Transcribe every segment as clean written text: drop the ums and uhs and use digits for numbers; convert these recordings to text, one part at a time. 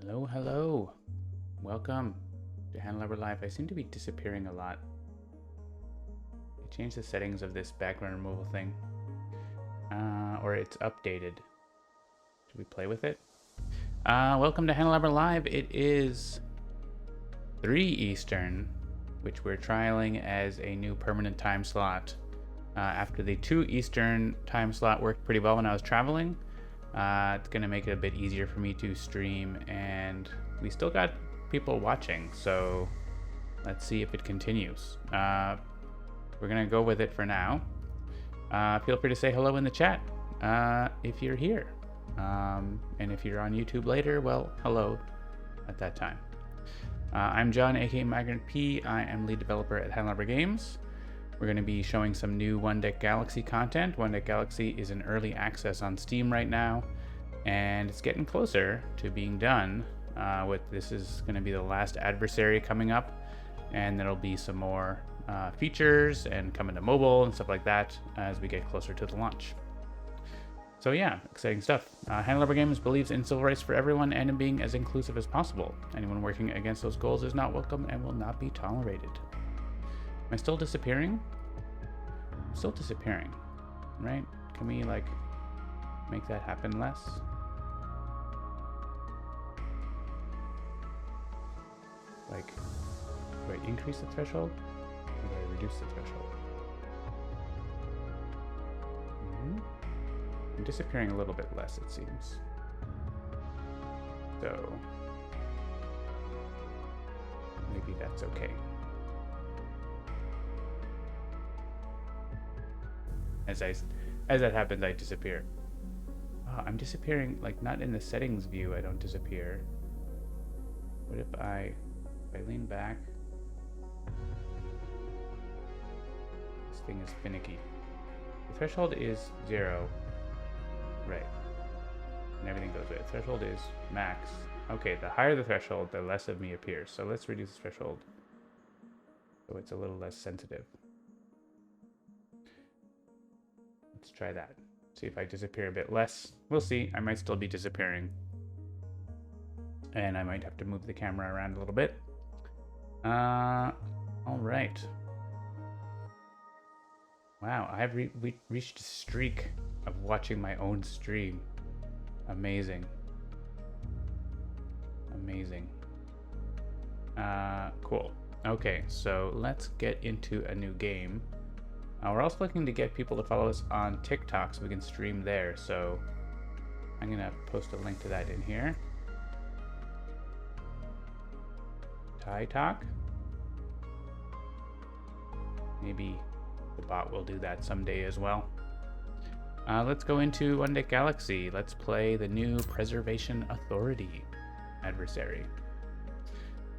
Hello, hello. Welcome to Handelabra Live. I seem to be disappearing a lot. I changed the settings of this background removal thing. Or it's updated. Should we play with it? Welcome to Handelabra Live. It is 3 Eastern, which we're trialing as a new permanent time slot. After the 2 Eastern time slot worked pretty well when I was traveling. It's going to make it a bit easier for me to stream, and we still got people watching, so let's see if it continues. We're going to go with it for now. Feel free to say hello in the chat if you're here. And if you're on YouTube later, well, hello at that time. I'm John, aka Migrant P. I am lead developer at Handelabra Games. We're going to be showing some new One Deck Galaxy content. One Deck Galaxy is in early access on Steam right now, and it's getting closer to being done. This is going to be the last adversary coming up, and there'll be some more features and coming to mobile and stuff like that as we get closer to the launch. So yeah, exciting stuff. Handelabra Games believes in civil rights for everyone and in being as inclusive as possible. Anyone working against those goals is not welcome and will not be tolerated. Am I still disappearing? I'm still disappearing, right? Can we, like, make that happen less? Like, do I increase the threshold? Or do I reduce the threshold? I'm disappearing a little bit less, it seems. So, maybe that's okay. As that happens, I disappear. Oh, I'm disappearing, like, not in the settings view. I don't disappear. What if I lean back? This thing is finicky. The threshold is 0. Right. And everything goes away. The threshold is max. Okay, the higher the threshold, the less of me appears. So let's reduce the threshold so it's a little less sensitive. Let's try that. See if I disappear a bit less. We'll see. I might still be disappearing. And I might have to move the camera around a little bit. All right. Wow, I've reached a streak of watching my own stream. Amazing. Amazing. Cool. Okay, so let's get into a new game. We're also looking to get people to follow us on TikTok so we can stream there. So I'm going to post a link to that in here. Thai Talk. Maybe the bot will do that someday as well. Let's go into One Deck Galaxy. Let's play the new Preservation Authority adversary.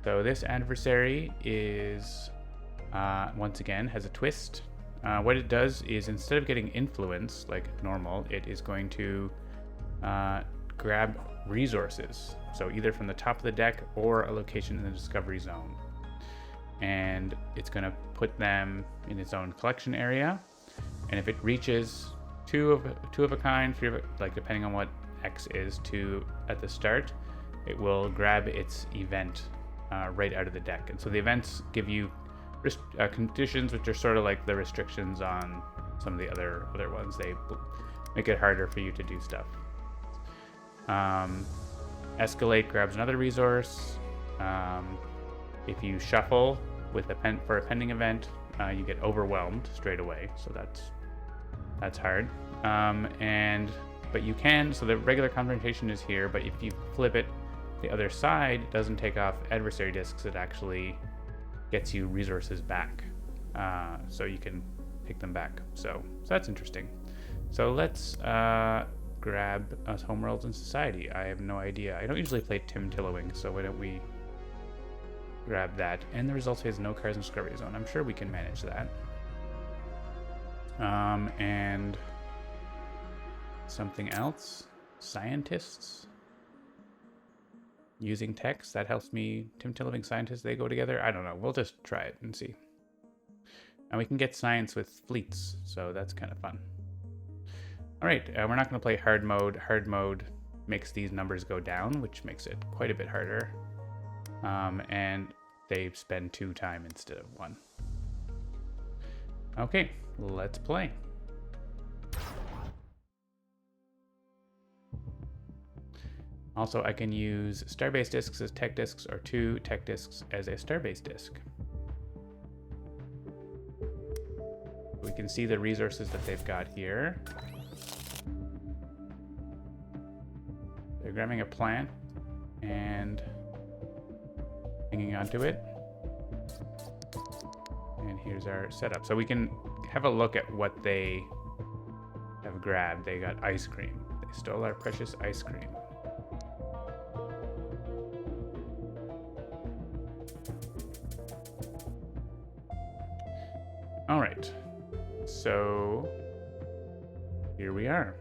So this adversary is, once again, has a twist. What it does is, instead of getting influence like normal, it is going to grab resources. So either from the top of the deck or a location in the discovery zone. And it's going to put them in its own collection area. And if it reaches two of a kind, like depending on what X is to at the start, it will grab its event right out of the deck. And so the events give you conditions which are sort of like the restrictions on some of the other ones. They make it harder for you to do stuff. Escalate grabs another resource. If you shuffle with for a pending event, you get overwhelmed straight away, so that's hard. But you can, so the regular confrontation is here, but if you flip it the other side, it doesn't take off adversary discs, it actually gets you resources back, so you can pick them back. So that's interesting. So let's grab us Homeworlds and Society. I have no idea. I don't usually play Tim Tillowing, so why don't we grab that? And the result is no cards in Discovery Zone. I'm sure we can manage that. And something else. Scientists. Using text, that helps me. Tim Tillowing Scientists, they go together. I don't know. We'll just try it and see. And we can get science with fleets, so that's kind of fun. All right, we're not going to play hard mode. Hard mode makes these numbers go down, which makes it quite a bit harder. And they spend 2 time instead of 1. Okay, let's play. Also, I can use Starbase disks as tech disks or 2 tech disks as a Starbase disk. We can see the resources that they've got here. They're grabbing a plant and hanging onto it. And here's our setup. So we can have a look at what they have grabbed. They got ice cream. They stole our precious ice cream. All right. So here we are.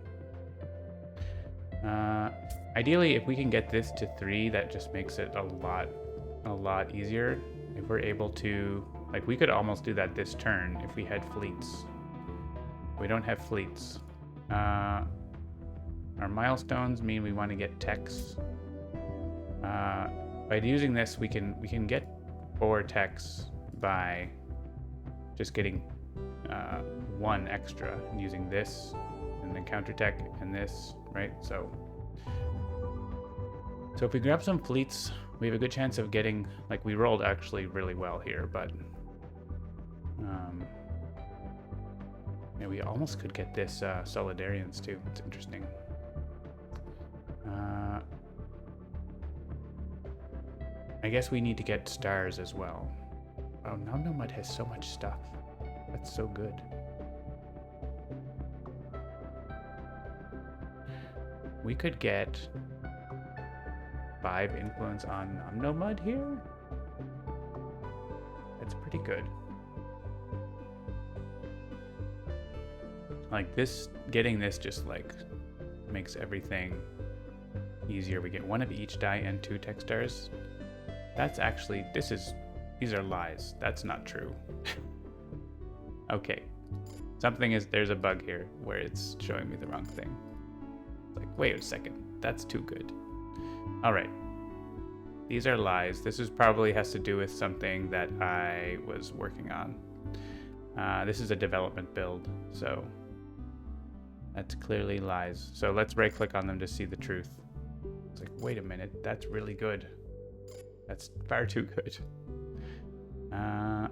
Ideally, if we can get this to 3, that just makes it a lot easier. If we're able to, like, we could almost do that this turn if we had fleets. We don't have fleets. Our milestones mean we want to get techs. By using this, we can get 4 techs by just getting 1 extra and using this and then counter tech and this, right? So if we grab some fleets, we have a good chance of getting, like, we rolled actually really well here, but yeah, we almost could get this Solidarians too. It's interesting. I guess we need to get stars as well. Oh, Nomad has so much stuff. That's so good. We could get 5 influence on Nomad here. That's pretty good. Like this, getting this just like makes everything easier. We get 1 of each die and 2 tech stars. That's actually, these are lies. That's not true. Okay. There's a bug here where it's showing me the wrong thing. It's like, wait a second, that's too good. All right. These are lies. This probably has to do with something that I was working on. This is a development build, so that's clearly lies. So let's right click on them to see the truth. It's like, wait a minute, that's really good. That's far too good. I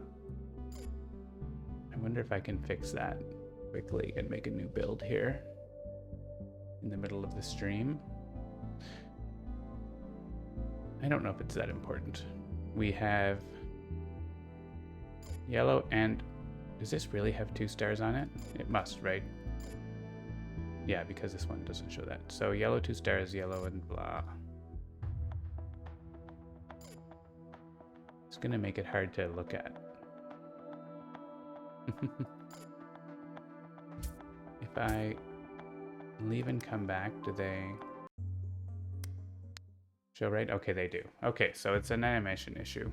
wonder if I can fix that quickly and make a new build here in the middle of the stream. I don't know if it's that important. We have yellow and does this really have 2 stars on it? It must, right? Yeah, because this one doesn't show that. So yellow 2 stars, yellow and blah. It's gonna make it hard to look at. If I leave and come back, do they show right? Okay, they do. Okay, so it's an animation issue.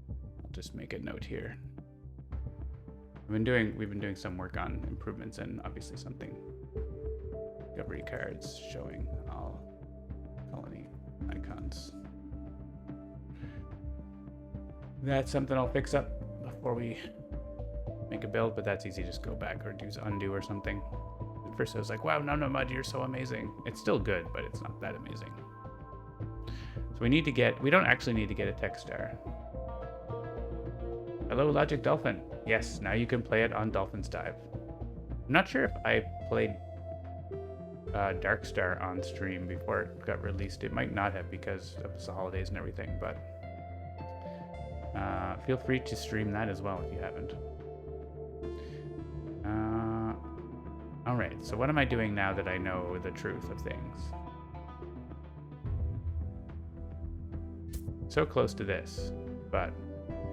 I'll just make a note here. We've been doing some work on improvements and obviously something. Discovery cards showing all colony icons. That's something I'll fix up before we make a build, but that's easy. Just go back or do undo or something. At first I was like, wow, Nomad, you're so amazing. It's still good, but it's not that amazing. So we don't actually need to get a tech star. Hello, Logic Dolphin. Yes, now you can play it on Dolphin's Dive. I'm not sure if I played Dark Star on stream before it got released. It might not have because of the holidays and everything, but feel free to stream that as well if you haven't. All right, so what am I doing now that I know the truth of things? So close to this, but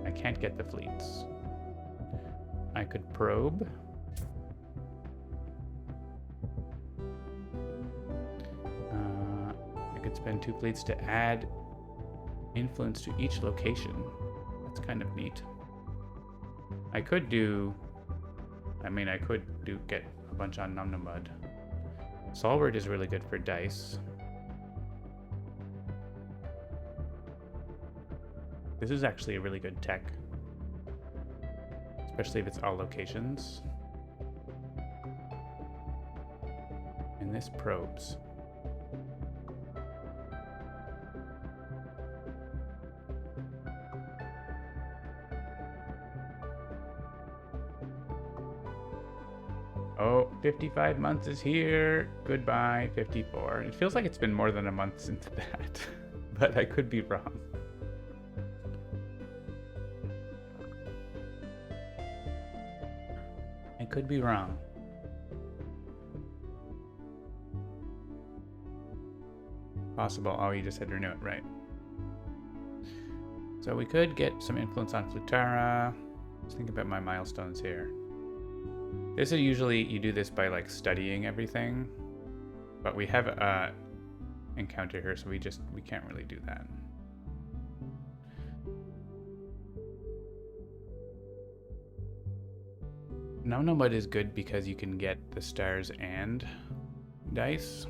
I can't get the fleets. I could probe. I could spend 2 fleets to add influence to each location. That's kind of neat. I could get a bunch on Nomad. Solward is really good for dice. This is actually a really good tech. Especially if it's all locations. And this probes. Oh, 55 months is here. Goodbye, 54. It feels like it's been more than a month since that, but I could be wrong. I could be wrong. Possible. Oh, you just had to renew it, right. So we could get some influence on Flutara. Let's think about my milestones here. This is usually, you do this by like studying everything, but we have a encounter here, so we can't really do that. No Mud is good because you can get the stars and dice.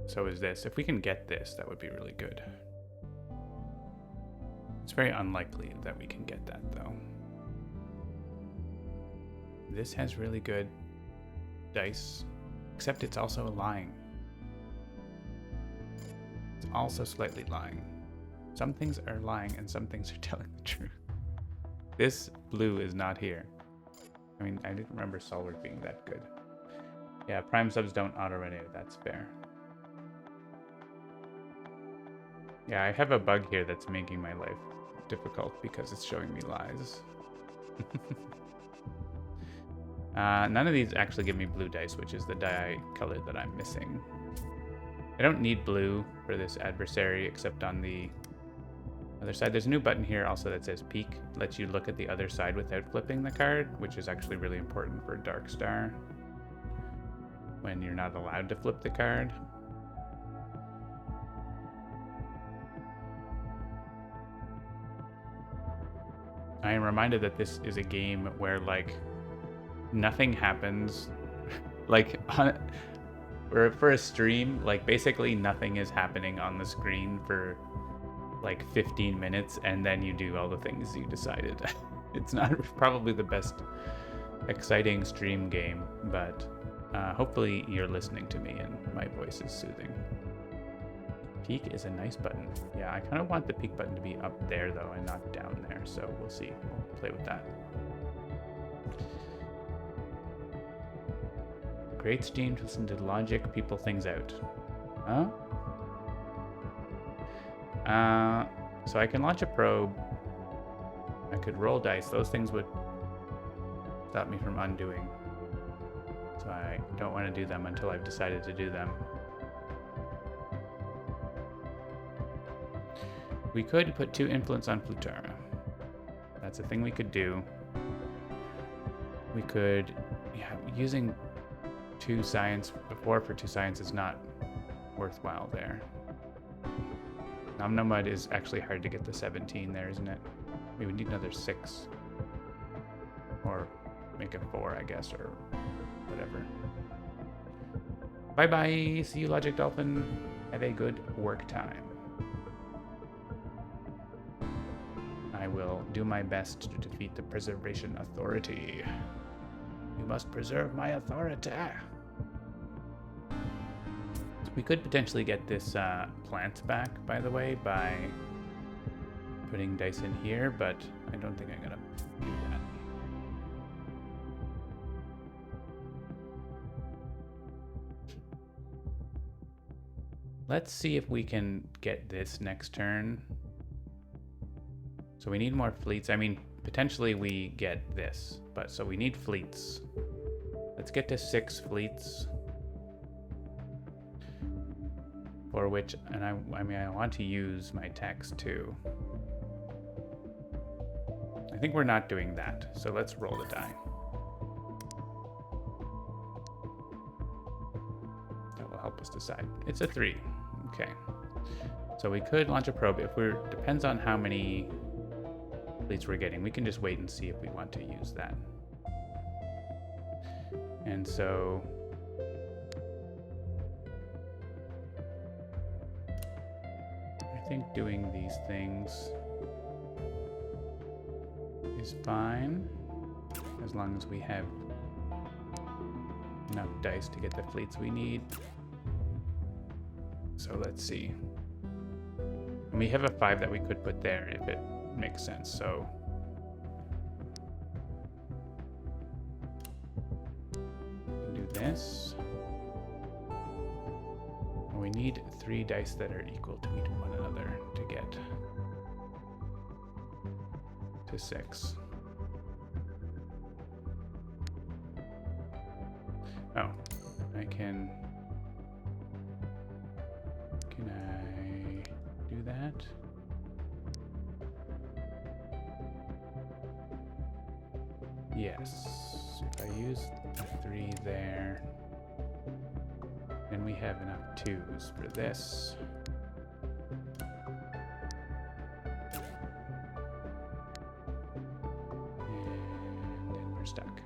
So is this. If we can get this, that would be really good. It's very unlikely that we can get that though. This has really good dice, except it's also lying. It's also slightly lying. Some things are lying and some things are telling the truth. This blue is not here. I mean, I didn't remember Solward being that good. Yeah, Prime subs don't auto-renew, that's fair. Yeah, I have a bug here that's making my life difficult because it's showing me lies. None of these actually give me blue dice, which is the die color that I'm missing. I don't need blue for this adversary, except on the other side. There's a new button here also that says peek. Lets you look at the other side without flipping the card, which is actually really important for Dark Star, when you're not allowed to flip the card. I am reminded that this is a game where, like, nothing happens. Like, for a stream, like, basically nothing is happening on the screen for, like, 15 minutes, and then you do all the things you decided. It's not probably the best exciting stream game, but hopefully you're listening to me and my voice is soothing. Peek is a nice button. Yeah, I kind of want the peek button to be up there, though, and not down there, so we'll see. We'll play with that. Great stream to listen to logic, people things out. Huh? So I can launch a probe. I could roll dice. Those things would stop me from undoing. So I don't want to do them until I've decided to do them. We could put 2 influence on Flutara. That's a thing we could do. We could, yeah, using 2 science before for 2 science is not worthwhile there. Nomad is actually hard to get the 17 there, isn't it? We would need another 6. Or make it 4, I guess, or whatever. Bye-bye. See you, Logic Dolphin. Have a good work time. I will do my best to defeat the Preservation Authority. You must preserve my authority. We could potentially get this plant back, by the way, by putting dice in here, but I don't think I'm gonna do that. Let's see if we can get this next turn. So we need more fleets. I mean, potentially we get this, but so we need fleets. Let's get to 6 fleets. For which, and I mean, I want to use my text too. I think we're not doing that, so let's roll the die. That will help us decide. It's a 3. Okay. So we could launch a probe. If we're, depends on how many fleets we're getting. We can just wait and see if we want to use that. And so I think doing these things, is fine, as long as we have enough dice to get the fleets we need. So let's see. And we have a 5 that we could put there if it makes sense, so. We can do this. And we need 3 dice that are equal to one another to get to 6. Oh, I can I do that? Yes, if I use a 3 there, then we have enough 2s for this. And then we're stuck.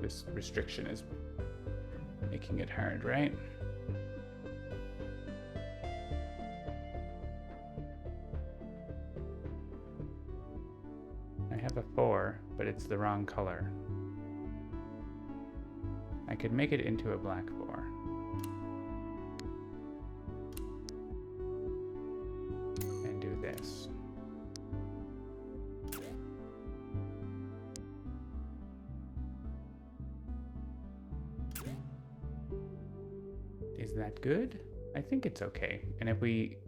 This restriction is making it hard, right? I have a 4, but it's the wrong color. I could make it into a black 4. And do this. Is that good? I think it's okay. And if we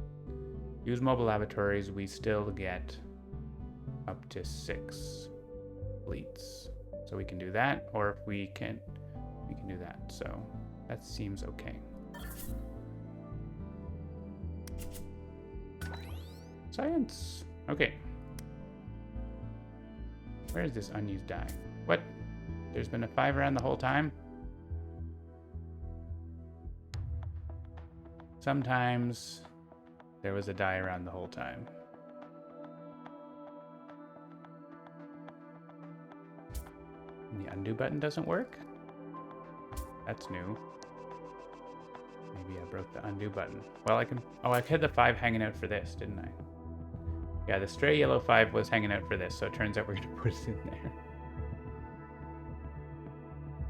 use mobile laboratories, we still get up to 6 fleets. So we can do that, or if we can do that. So that seems okay. Science. Okay. Where is this unused die? What? There's been a 5 around the whole time? Sometimes there was a die around the whole time. And the undo button doesn't work? That's new. Maybe I broke the undo button. Well, I can... Oh, I had the 5 hanging out for this, didn't I? Yeah, the stray yellow 5 was hanging out for this, so it turns out we're going to put it in there.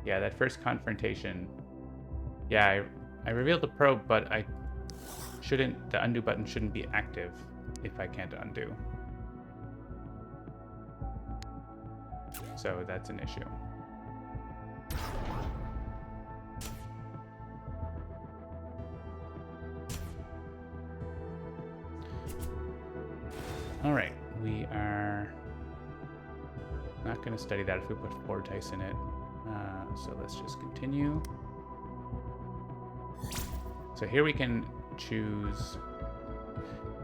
Yeah, that first confrontation... Yeah, I revealed the probe, but the undo button shouldn't be active if I can't undo. So that's an issue. All right, we are not going to study that if we put 4 dice in it. So let's just continue. So here we can choose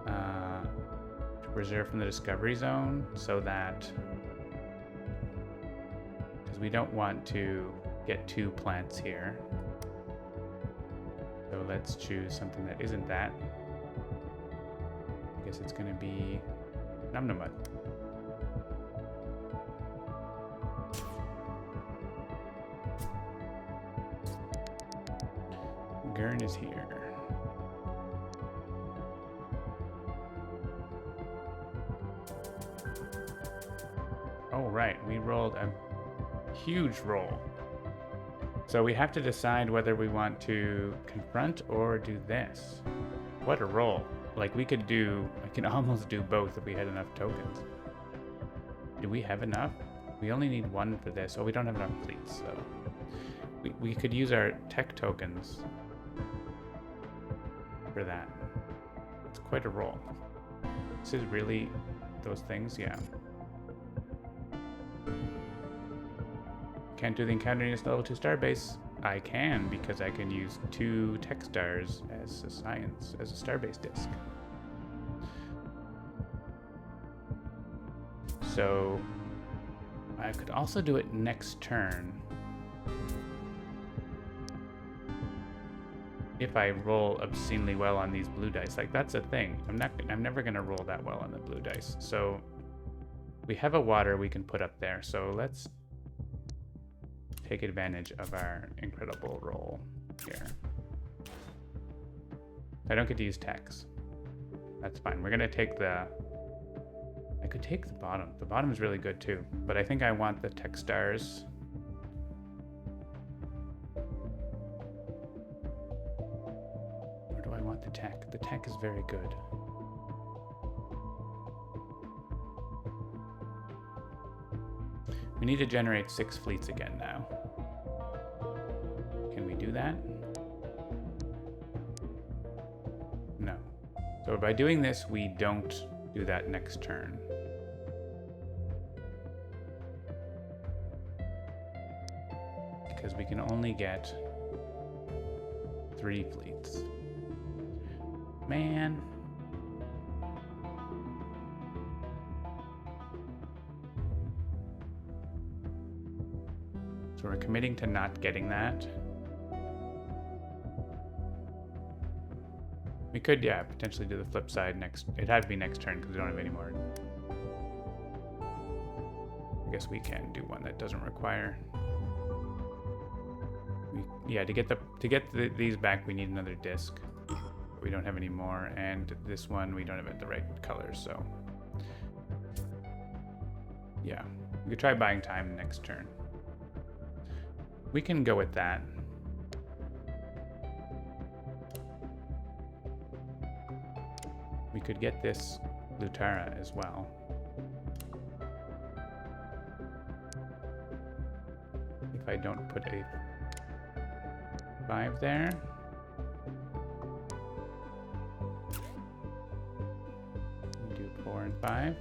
to preserve from the discovery zone, so that, because we don't want to get 2 plants here. So let's choose something that isn't that. I guess it's going to be Num-Num-Mud. Gurn is here. Oh, right. We rolled a huge roll. So we have to decide whether we want to confront or do this. What a roll. Like, I can almost do both if we had enough tokens. Do we have enough? We only need 1 for this. Oh, we don't have enough fleets, so we could use our tech tokens for that. It's quite a roll. This is really those things, yeah. Can't do the encountering this level 2 starbase. I can, because I can use 2 tech stars as a starbase disk. So I could also do it next turn if I roll obscenely well on these blue dice. Like, that's a thing. I'm never gonna roll that well on the blue dice. So we have a water we can put up there. So let's take advantage of our incredible roll here. I don't get to use techs. That's fine. We're gonna take the... I could take the bottom. The bottom is really good too, but I think I want the tech stars. Or do I want the tech? The tech is very good. We need to generate 6 fleets again now. Can we do that? No. So by doing this, we don't do that next turn. Because we can only get 3 fleets. Man. So we're committing to not getting that. We could, yeah, potentially do the flip side next. It had to be next turn because we don't have any more. I guess we can do one that doesn't require. Yeah, to get these back, we need another disc. We don't have any more, and this one we don't have it the right color, so yeah, we could try buying time next turn. We can go with that. We could get this Lutara as well. If I don't put a 5 there. We do 4 and 5.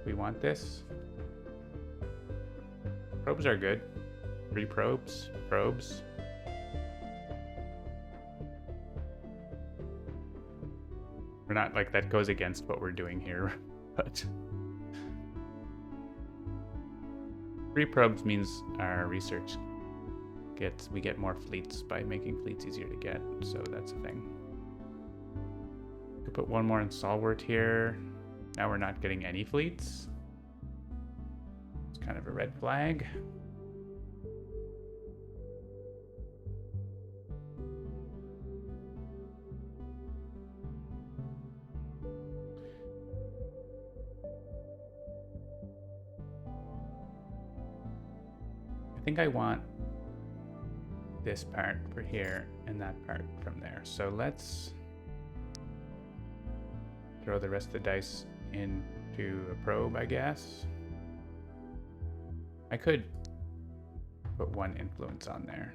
We want this. Probes are good. 3 probes. Probes. We're not like that goes against what we're doing here, but 3 probes means our research we get more fleets by making fleets easier to get, so that's a thing. Could put 1 more in Stalwart here. Now we're not getting any fleets. It's kind of a red flag. I think I want this part for here and that part from there. So let's throw the rest of the dice into a probe, I guess. I could put 1 influence on there.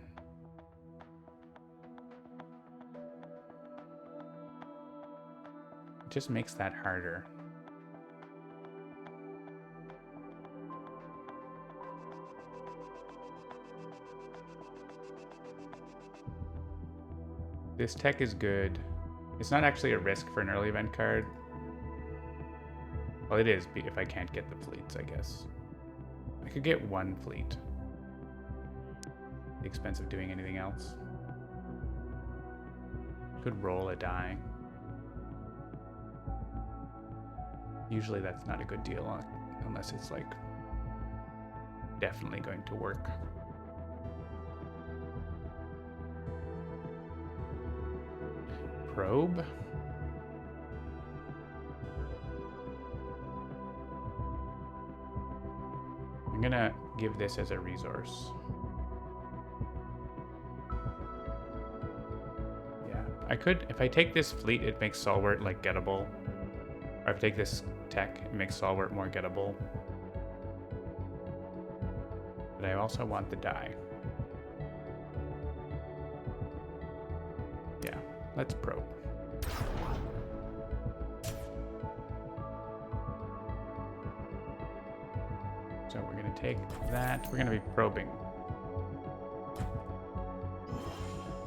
It just makes that harder. This tech is good. It's not actually a risk for an early event card. Well, it is if I can't get the fleets, I guess. I could get 1 fleet. At the expense of doing anything else. Could roll a die. Usually that's not a good deal unless it's like definitely going to work. Probe. I'm gonna give this as a resource. Yeah, I could, if I take this fleet, it makes Stalwart like gettable. Or if I take this tech, it makes Stalwart more gettable. But I also want the die. Yeah. Let's probe. So we're going to take that. We're going to be probing.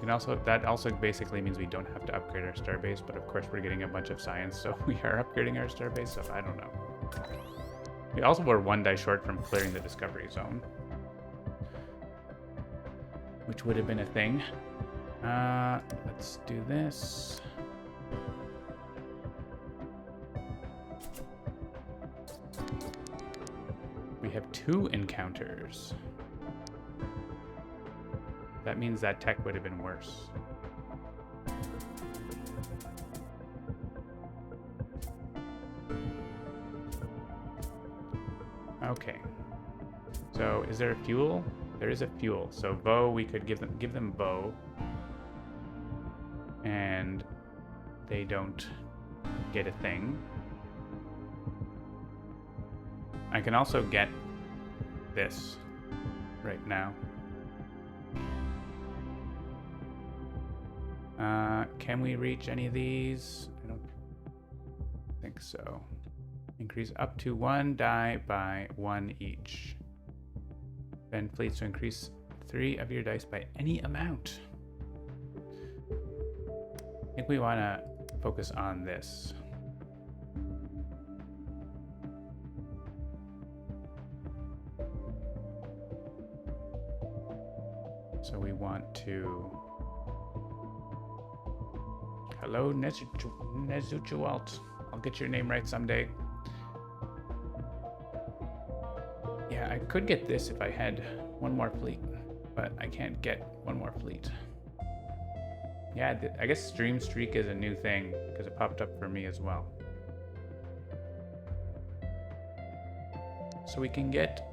And also, that also basically means we don't have to upgrade our starbase, but of course we're getting a bunch of science, so we are upgrading our starbase, so I don't know. We also were 1 die short from clearing the discovery zone, which would have been a thing. Let's do this. We have 2 encounters. That means that tech would have been worse. Okay. So is there a fuel? There is a fuel. So bow, we could give them bow. And they don't get a thing. I can also get this right now. Can we reach any of these? I don't think so. Increase up to 1 die by 1 each. Spend fleets to increase 3 of your dice by any amount. I think we want to focus on this. So we want to... Hello, Nezuchualt. I'll get your name right someday. Yeah, I could get this if I had 1 more fleet, but I can't get 1 more fleet. Yeah, I guess Stream Streak is a new thing because it popped up for me as well. So we can get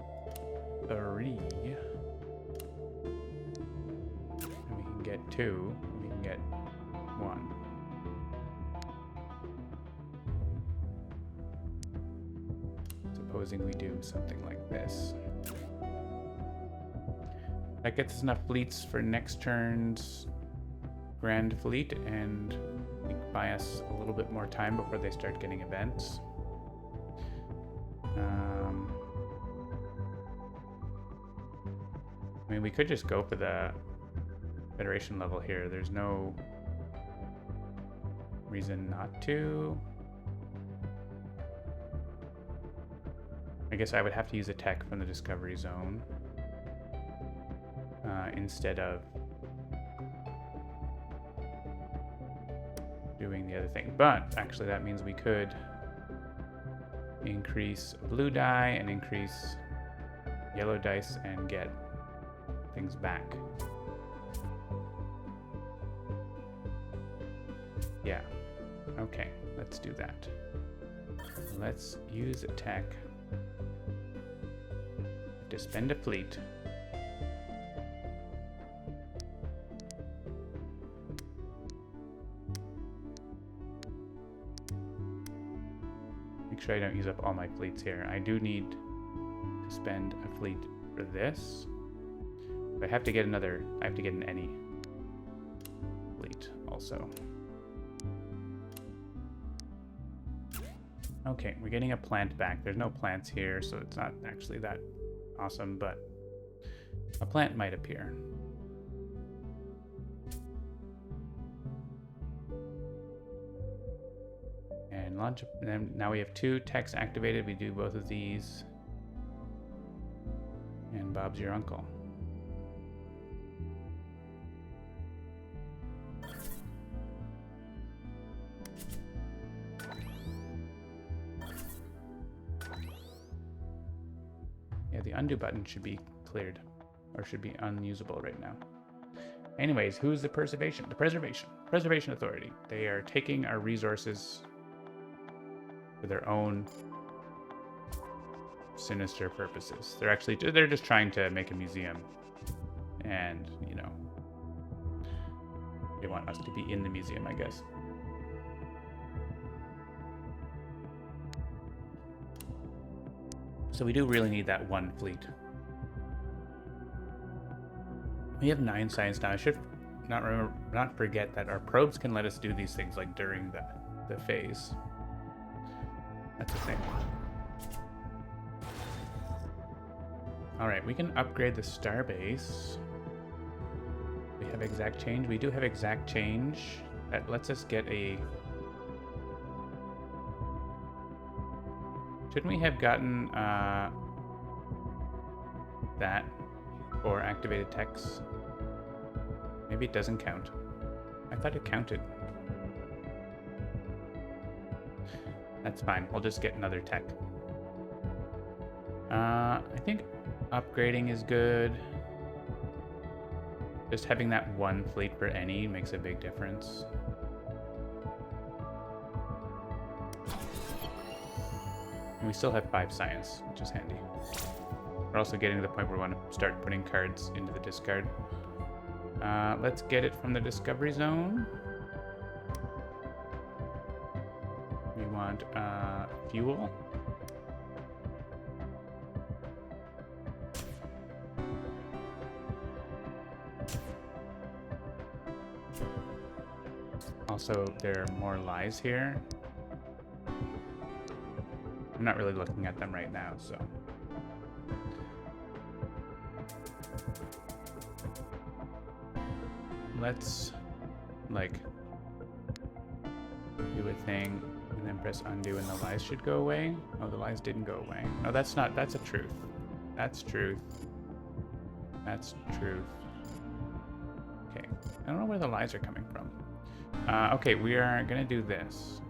3. And we can get 2. And we can get 1. Supposing we do something like this. That gets us enough fleets for next turn's Grand Fleet, and buy us a little bit more time before they start getting events. I mean, we could just go for the Federation level here. There's no reason not to. I guess I would have to use a tech from the Discovery Zone instead of doing the other thing. But actually that means we could increase a blue die and increase yellow dice and get things back. Yeah. Okay, let's do that. Let's use a tech to spend a fleet. Make sure I don't use up all my fleets here. I do need to spend a fleet for this. But I have to get another, I have to get an any fleet also. Okay, we're getting a plant back. There's no plants here, so it's not actually that awesome, but a plant might appear. And launch, and then now we have 2 techs activated. We do both of these. And Bob's your uncle. Yeah, the undo button should be cleared, or should be unusable right now. Anyways, who's the preservation? The Preservation Authority. They are taking our resources for their own sinister purposes. They're just trying to make a museum, and you know, they want us to be in the museum, I guess. So we do really need that 1 fleet. We have 9 science now. I should not forget that our probes can let us do these things like during the phase. That's the thing. All right, we can upgrade the starbase. We have exact change. We do have exact change. That lets us get a... Shouldn't we have gotten that for activated techs? Maybe it doesn't count. I thought it counted. That's fine. We'll just get another tech. I think upgrading is good. Just having that 1 fleet for any makes a big difference. And we still have 5 science, which is handy. We're also getting to the point where we want to start putting cards into the discard. Let's get it from the discovery zone. We want fuel. Also, there are more lies here. I'm not really looking at them right now, so. Let's, like, do a thing and then press undo and the lies should go away. Oh, the lies didn't go away. No, that's not, that's a truth. That's truth. That's truth. Okay, I don't know where the lies are coming from. Okay, we are gonna do this.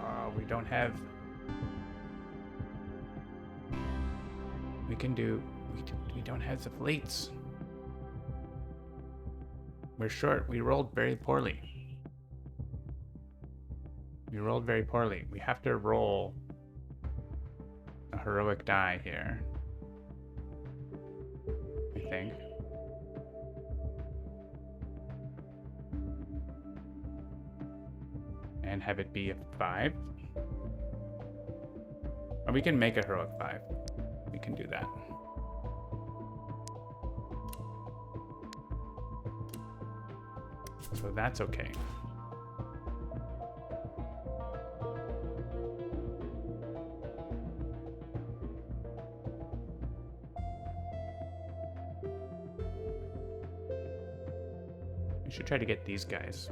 Oh, we don't have. We can do. We don't have the fleets. We're short. We rolled very poorly. We rolled very poorly. We have to roll a heroic die here, I think. And have it be a 5. Or we can make a heroic 5. We can do that. So that's okay. We should try to get these guys.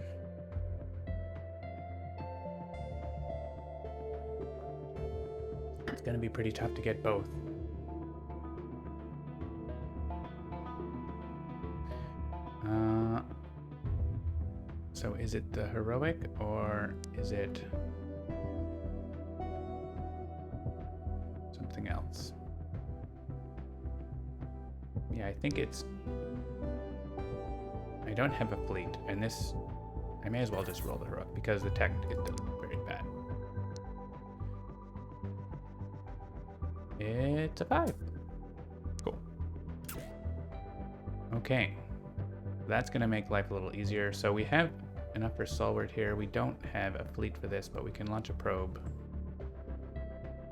It's gonna be pretty tough to get both. So is it the heroic or is it something else? Yeah, I think it's... I don't have a fleet, and this... I may as well just roll the heroic because the tech is very bad. It's a 5. Cool. Okay. That's going to make life a little easier. So we have enough for Solward here. We don't have a fleet for this, but we can launch a probe.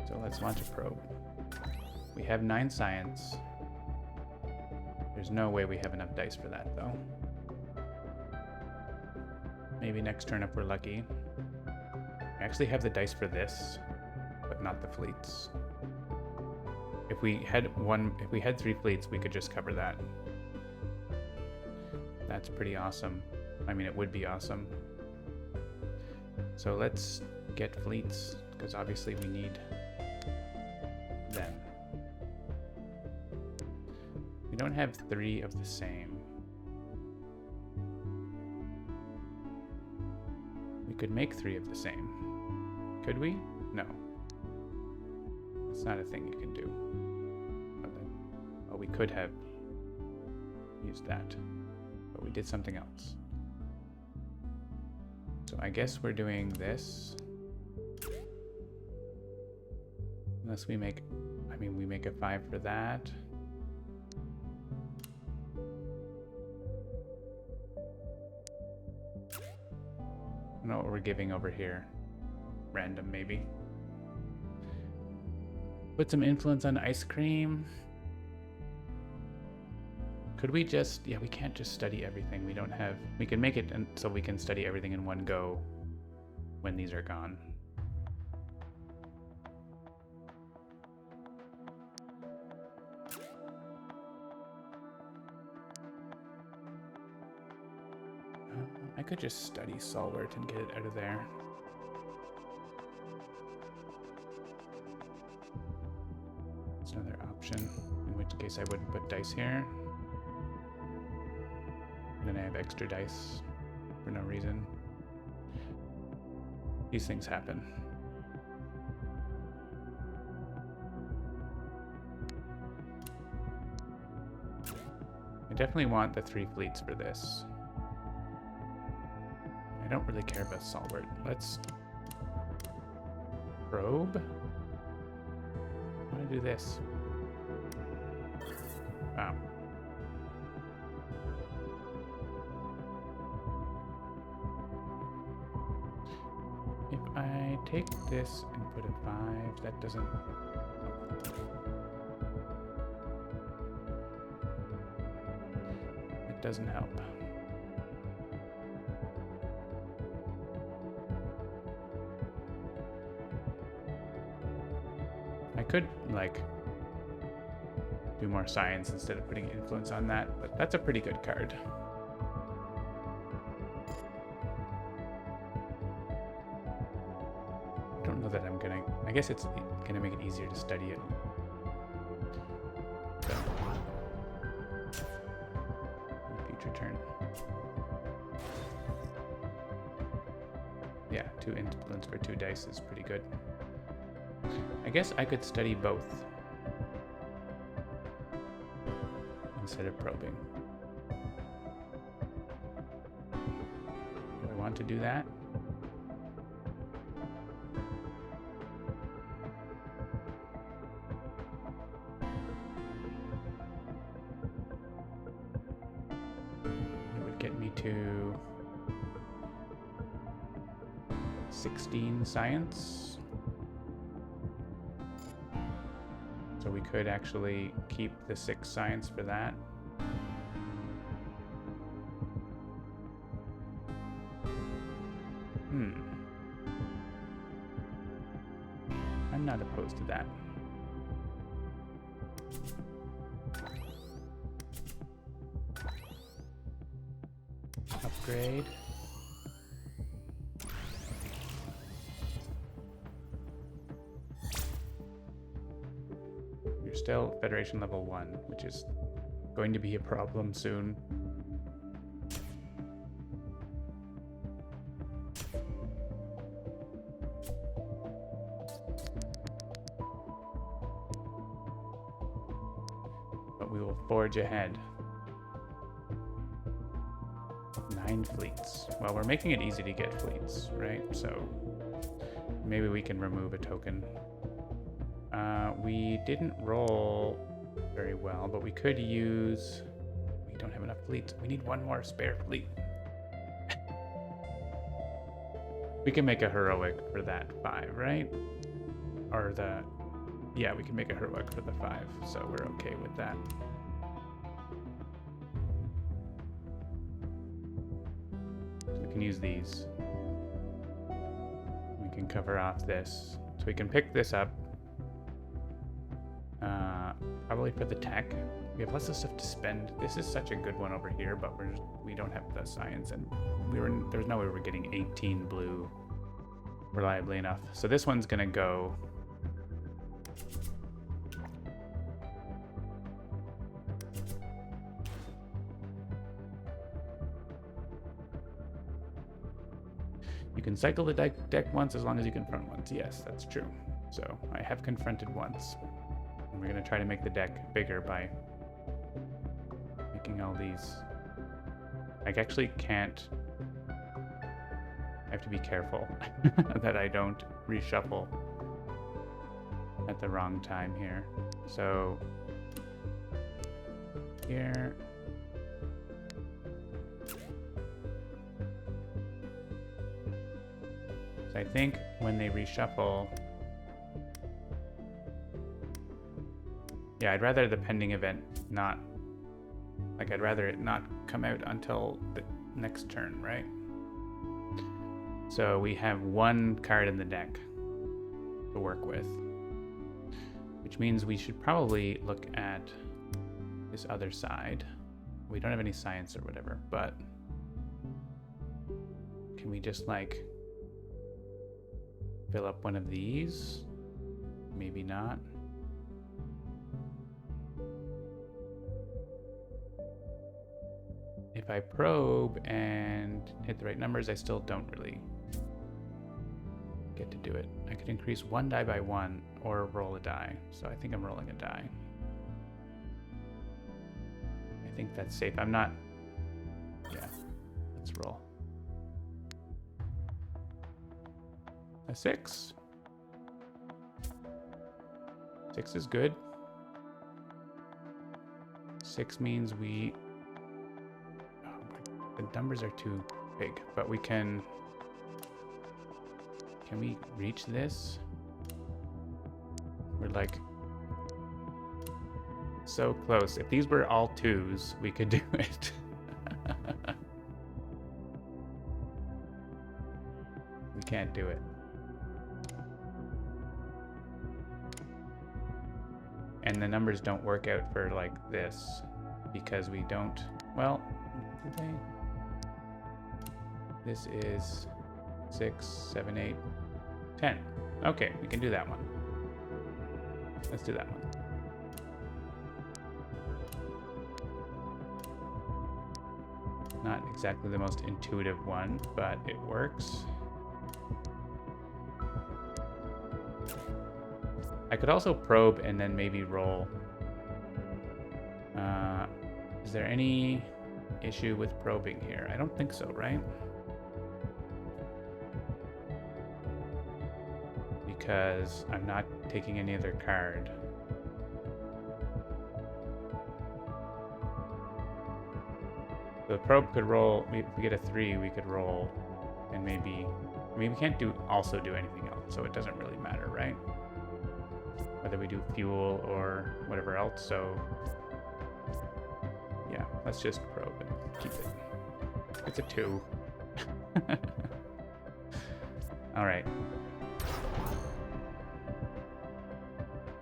So let's launch a probe. We have 9 science. There's no way we have enough dice for that, though. Maybe next turn if we're lucky. I actually have the dice for this, but not the fleets. If we had 3 fleets, we could just cover that. That's pretty awesome. I mean, it would be awesome. So let's get fleets, because obviously we need them. We don't have 3 of the same. We could make 3 of the same. Could we? No. It's not a thing you can do. Oh, we could have used that. But we did something else. So I guess we're doing this. Unless we make, I mean, we make a 5 for that. I don't know what we're giving over here. Random, maybe. Put some influence on ice cream. Could we just, yeah, we can't just study everything. We don't have, we can make it so we can study everything in one go when these are gone. I could just study Solwart and get it out of there. That's another option, in which case I wouldn't put dice here. Then I have extra dice for no reason. These things happen. I definitely want the 3 fleets for this. I don't really care about Solwart. Let's probe. I want to do this. Wow. If I take this and put a 5, that doesn't... It doesn't help. I could, like, do more science instead of putting influence on that, but that's a pretty good card. I don't know that I'm gonna... I guess it's gonna make it easier to study it. So, future turn. Yeah, 2 influence for 2 dice is pretty good. I guess I could study both instead of probing. Do I want to do that? It would get me to 16 science. So we could actually keep the 6 science for that. I'm not opposed to that. Upgrade. You're still Federation level 1, which is going to be a problem soon. But we will forge ahead. 9 fleets. Well, we're making it easy to get fleets, right? So maybe we can remove a token. We didn't roll very well, but we could use... We don't have enough fleets. We need 1 more spare fleet. We can make a heroic for that 5, right? Or the... Yeah, we can make a heroic for the 5, so we're okay with that. So we can use these. We can cover off this. So we can pick this up. Probably for the tech. We have lots of stuff to spend. This is such a good one over here, but we don't have the science, and there's no way we're getting 18 blue reliably enough. So this one's gonna go. You can cycle the deck once as long as you confront once. Yes, that's true. So I have confronted once. And we're going to try to make the deck bigger by making all these. I actually can't. I have to be careful that I don't reshuffle at the wrong time here. So here. So I think when they reshuffle. Yeah, I'd rather the pending event not, like I'd rather it not come out until the next turn, right? So we have 1 card in the deck to work with, which means we should probably look at this other side. We don't have any science or whatever, but can we just like fill up one of these? Maybe not. If I probe and hit the right numbers, I still don't really get to do it. I could increase 1 die by 1 or roll a die. So I think I'm rolling a die. I think that's safe. I'm not... Yeah, let's roll. A 6. 6 is good. 6 means we... Oh my, the numbers are too big, but we can... Can we reach this? We're like... so close. If these were all 2s, we could do it. We can't do it. And the numbers don't work out for like this because we don't, well, do they? This is 6, 7, 8, 10. Okay, we can do that one. Let's do that one. Not exactly the most intuitive one, but it works. I could also probe and then maybe roll. Is there any issue with probing here? I don't think so, right? Because I'm not taking any other card. So the probe could roll. If we get a 3, we could roll, and maybe. I mean, we can't also do anything else, so it doesn't really matter, right? Whether we do fuel or whatever else. So yeah, let's just probe and keep it. It's a 2. All right.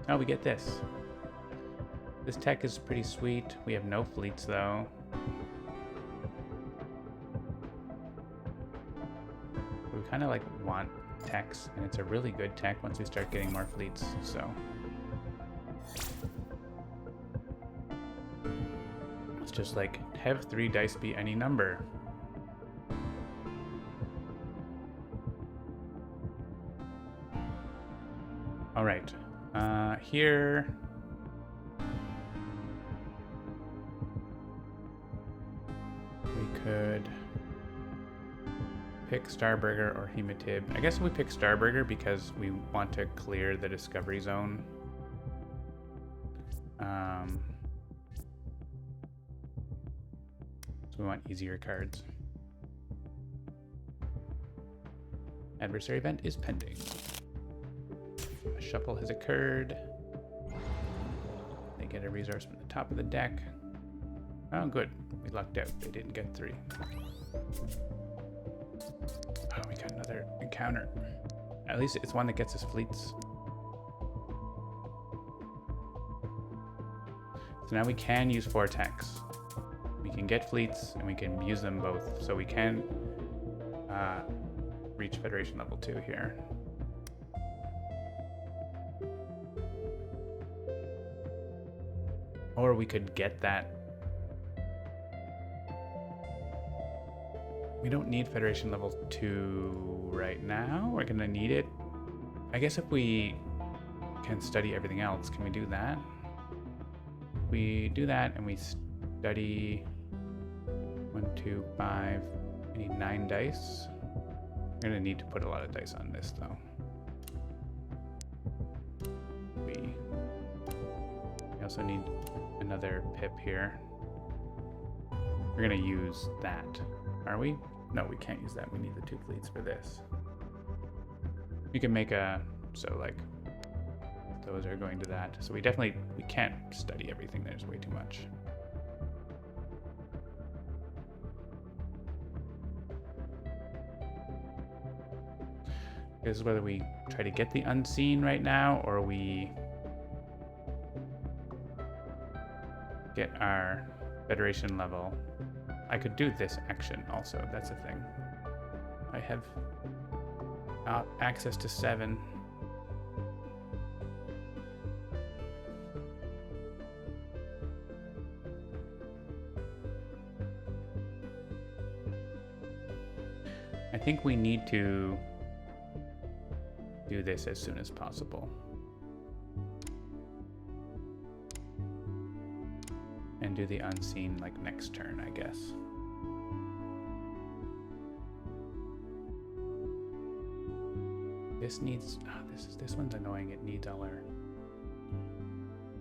Oh, we get this. This tech is pretty sweet. We have no fleets though. We kind of like want techs, and it's a really good tech once we start getting more fleets, so. Let's just like have 3 dice be any number. All right, here. We could pick Starburger or Hematib. I guess we pick Starburger because we want to clear the Discovery Zone. So we want easier cards. Adversary event is pending. A shuffle has occurred. They get a resource from the top of the deck. Oh, good. We lucked out. They didn't get 3. Oh, we got another encounter. At least it's one that gets us fleets. So now we can use 4 techs. We can get fleets and we can use them both. So we can reach Federation level 2 here. Or we could get that. We don't need Federation level 2 right now. We're gonna need it. I guess if we can study everything else, can we do that? We do that and we study 1, 2, 5. We need 9 dice. We're gonna need to put a lot of dice on this though. We also need another pip here. We're gonna use that. Are we? No, we can't use that. We need the 2 fleets for this. You can make a, so like, those are going to that. So we can't study everything. There's way too much. This is whether we try to get the unseen right now or we get our Federation level. I could do this action also, that's a thing. I have access to 7. I think we need to do this as soon as possible. And do the unseen like next turn, I guess. This needs, this one's annoying. It needs all our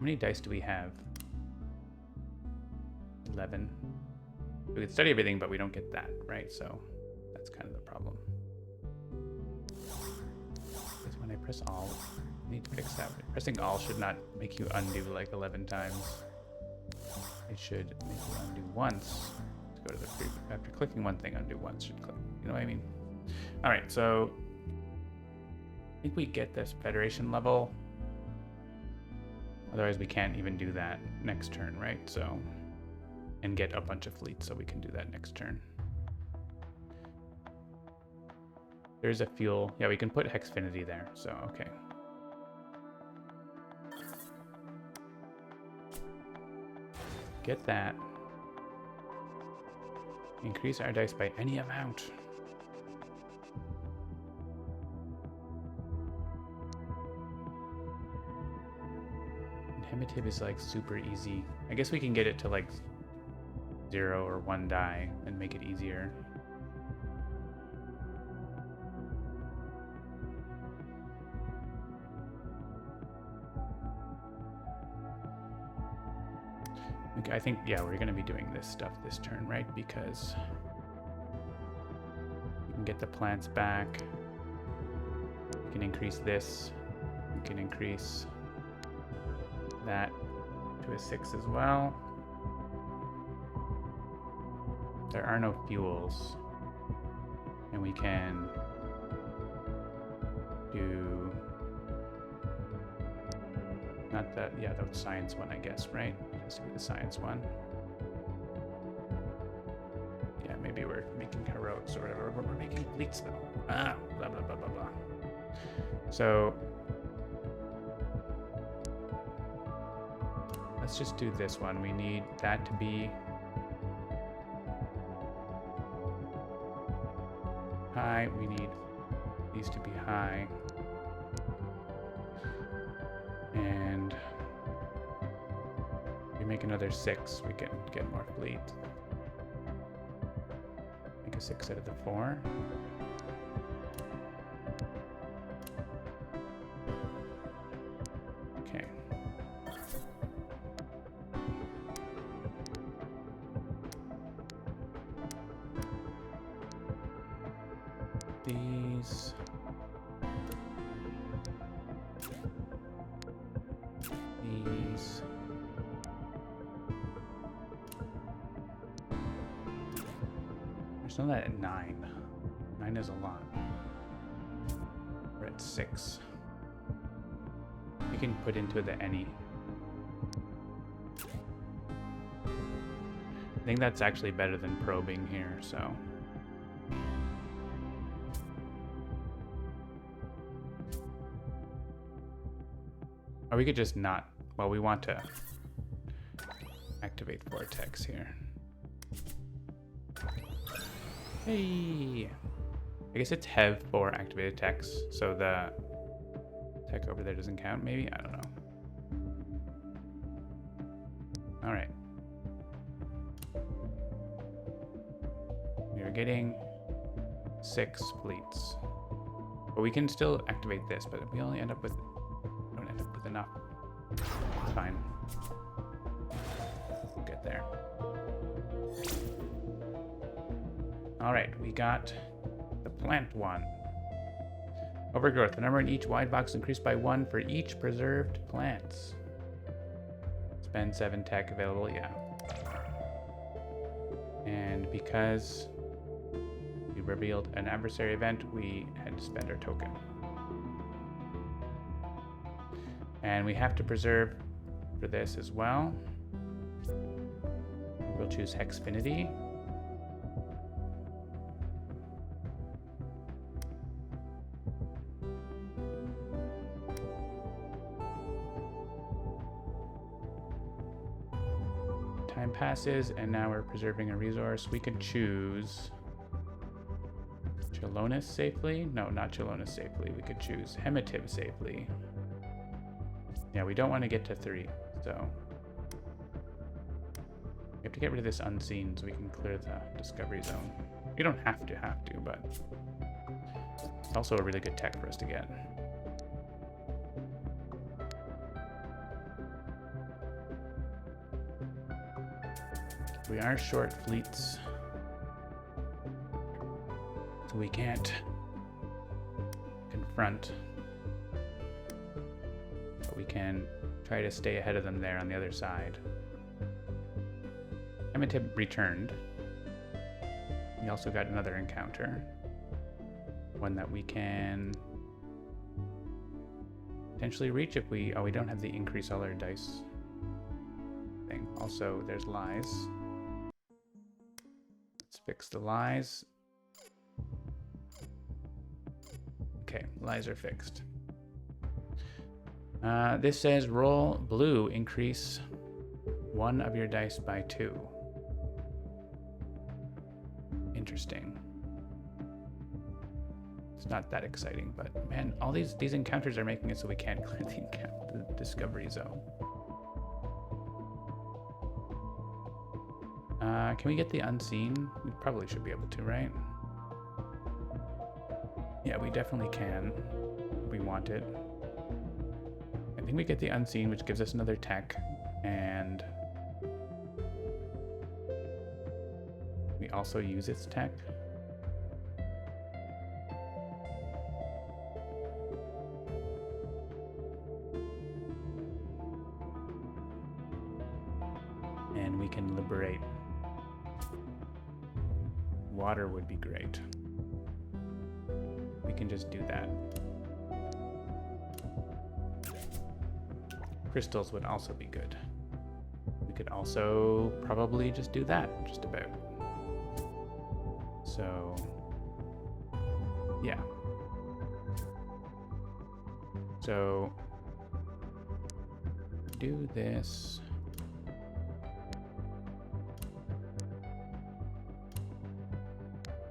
many dice do we have? 11. We could study everything, but we don't get that, right? So that's kind of the problem. Because when I press Alt, I need to fix that. Pressing Alt should not make you undo like 11 times. It should make you undo once. Let's go to the preview. After clicking one thing, undo once should click. You know what I mean? All right, so I think we get this Federation level. Otherwise, we can't even do that next turn, right? So, and get a bunch of fleets, so we can do that next turn. There's a fuel. Yeah, we can put Hexfinity there, so okay. Get that. Increase our dice by any amount. Hemative is like super easy. I guess we can get it to like 0 or 1 die and make it easier. Okay, I think, yeah, we're going to be doing this stuff this turn, right? Because we can get the plants back. We can increase this. We can increase that to a 6 as well. There are no fuels, and we can do not that, yeah, the science one, I guess, right? Let's do the science one. Yeah, maybe we're making heroics or whatever, but we're making fleets though. Blah blah blah blah blah. So let's just do this one. We need that to be high. We need these to be high. And if we make another 6, we can get more fleet. Make a 6 out of the 4. Okay. These. These. There's none at 9. 9 is a lot. We're at 6. We can put into the any. I think that's actually better than probing here, so. Or we could just not. Well, we want to activate Vortex here. Hey! I guess it's Hev for activated techs, so the tech over there doesn't count, maybe? I don't know. Alright. We are getting 6 fleets. But we can still activate this, but we only end up with... don't end up with enough. It's fine. We'll get there. Alright, we got the plant one. Overgrowth. The number in each wide box increased by 1 for each preserved plants. Spend 7 tech available, yeah. And because we revealed an adversary event, we had to spend our token. And we have to preserve for this as well. We'll choose Hexfinity. Time passes, and now we're preserving a resource. We could choose Chelonis safely. No, not Chelonis safely. We could choose Hemative safely. Yeah, we don't want to get to 3, so we have to get rid of this unseen so we can clear the discovery zone. We don't have to, but it's also a really good tech for us to get. We are short fleets, so we can't confront, but we can try to stay ahead of them there on the other side. Amenhotep returned. We also got another encounter, one that we can potentially reach if we don't have the increase all our dice thing. Also, there's lies. Let's fix the lies. Okay, lies are fixed. This says roll blue, increase one of your dice by 2. Interesting. It's not that exciting, but man, all these encounters are making it so we can't clear the discovery zone. Can we get the unseen? We probably should be able to, right? Yeah, we definitely can. If we want it. I think we get the unseen, which gives us another tech, and we also use its tech. And we can liberate. Water would be great. We can just do that. Crystals would also be good. We could also probably just do that, just about. So, yeah. So, do this.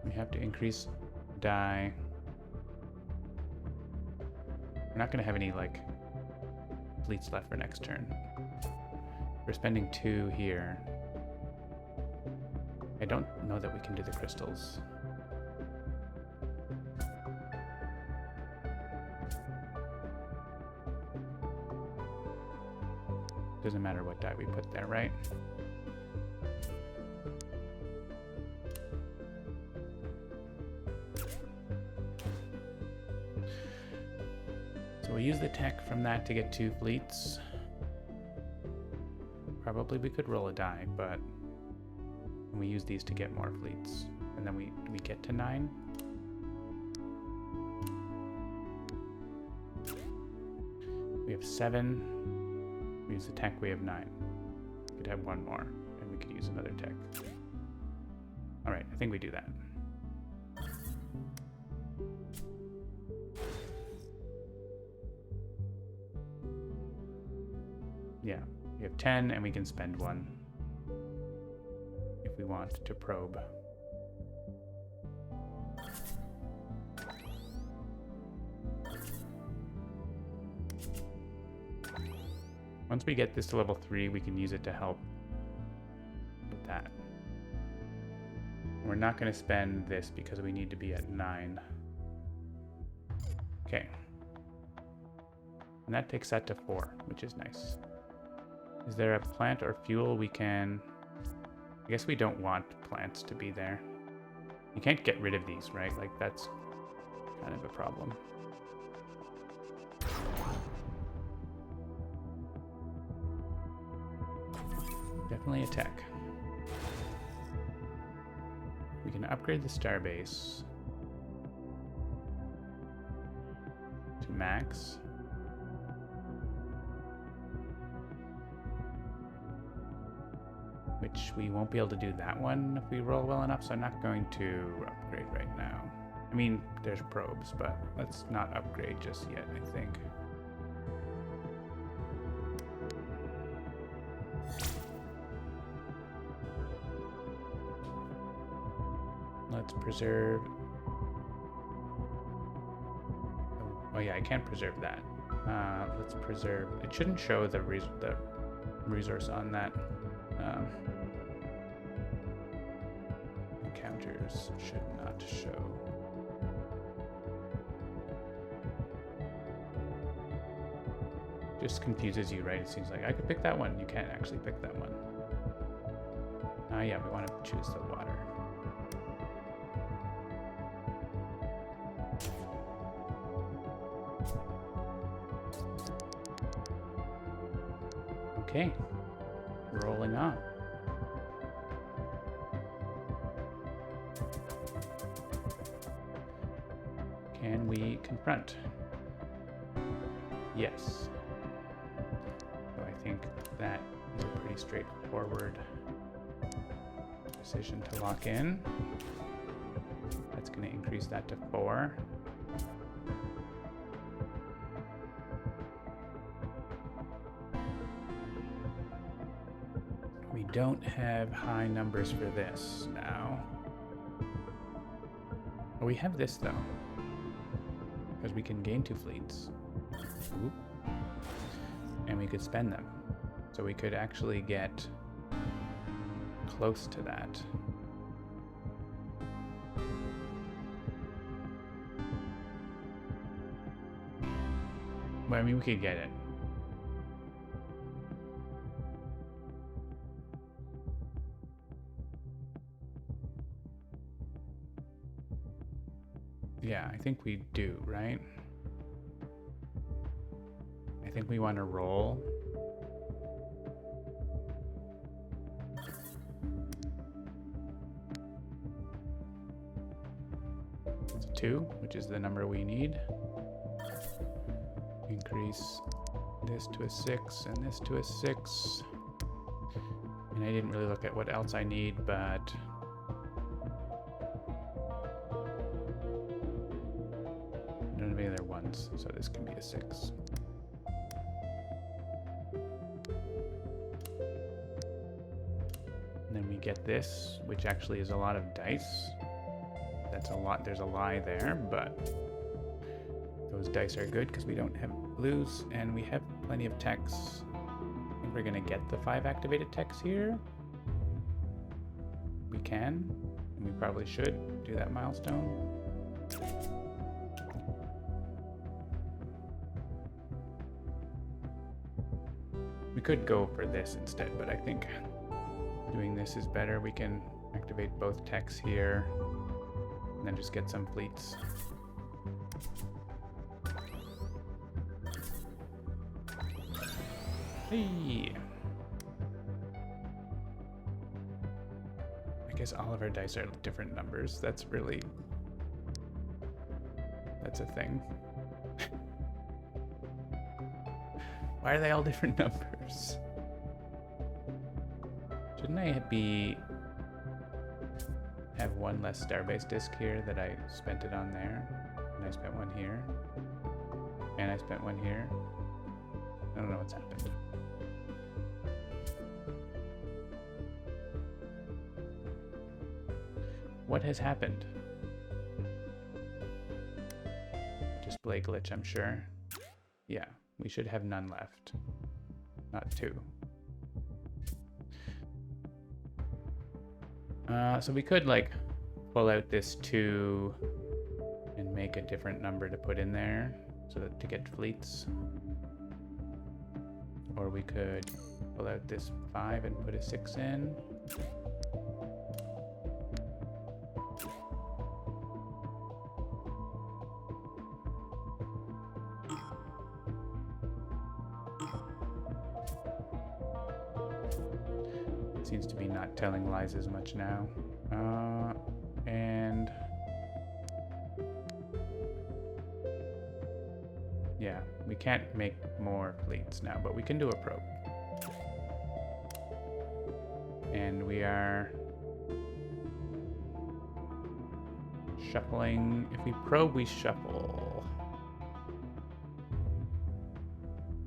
We have to increase die. We're not going to have any, like, fleets left for next turn. We're spending 2 here. I don't know that we can do the crystals. Doesn't matter what die we put there, right? So we use the tech from that to get 2 fleets. Probably we could roll a die, but we use these to get more fleets. And then we get to 9. We have 7. We use the tech, we have 9. We could have 1 more, and we could use another tech. Alright, I think we do that. Yeah, we have 10, and we can spend 1 if we want to probe. Once we get this to level 3, we can use it to help with that. We're not going to spend this because we need to be at 9. Okay. And that takes that to 4, which is nice. Is there a plant or fuel we can... I guess we don't want plants to be there. You can't get rid of these, right? Like, that's kind of a problem. Definitely a tech. We can upgrade the starbase to max. Which we won't be able to do that one if we roll well enough, so I'm not going to upgrade right now. I mean, there's probes, but let's not upgrade just yet, I think. Let's preserve... Oh yeah, I can't preserve that. Let's preserve... It shouldn't show the resource on that. Encounters should not show. Just confuses you, right? It seems like I could pick that one. You can't actually pick that one. Yeah, we want to choose the water. Okay, rolling on. Can we confront? Yes. So I think that is a pretty straightforward decision to lock in. That's going to increase that to 4. We don't have high numbers for this now. Oh, we have this though, because we can gain 2 fleets. Oop. And we could spend them. So we could actually get close to that. Well, I mean, we could get it. Yeah, I think we do, right? I think we want to roll. It's a 2, which is the number we need. Increase this to a 6 and this to a 6. And I didn't really look at what else I need, but I don't have any other ones, so this can be a 6. And then we get this, which actually is a lot of dice. That's a lot. There's a lie there, but those dice are good because we don't have blues and we have plenty of techs. I think we're going to get the 5 activated techs here. We can, and we probably should do that milestone. We could go for this instead, but I think doing this is better. We can activate both techs here and then just get some fleets. Hey! I guess all of our dice are different numbers. That's a thing. Why are they all different numbers? Shouldn't I have one less starbase disc here that I spent it on there? And I spent one here. And I spent one here. I don't know what's happened. What has happened? Display glitch, I'm sure. Yeah, we should have none left. Not 2. So we could like pull out this 2 and make a different number to put in there so that to get fleets. Or we could pull out this 5 and put a 6 in. Seems to be not telling lies as much now. And yeah, we can't make more fleets now, but we can do a probe. And we are shuffling. If we probe, we shuffle.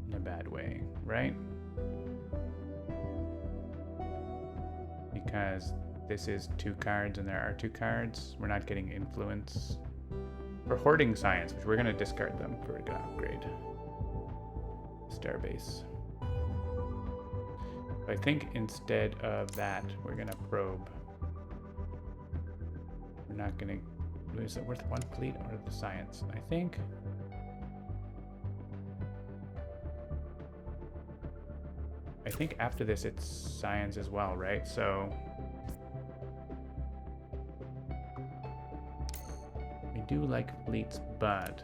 In a bad way, right? Because this is 2 cards and there are 2 cards. We're not getting influence. For hoarding science, which we're going to discard them for an upgrade. Starbase. I think instead of that, we're going to probe. We're not going to... Is it worth 1 fleet or the science? I think... after this it's science as well, right? So do like fleets, but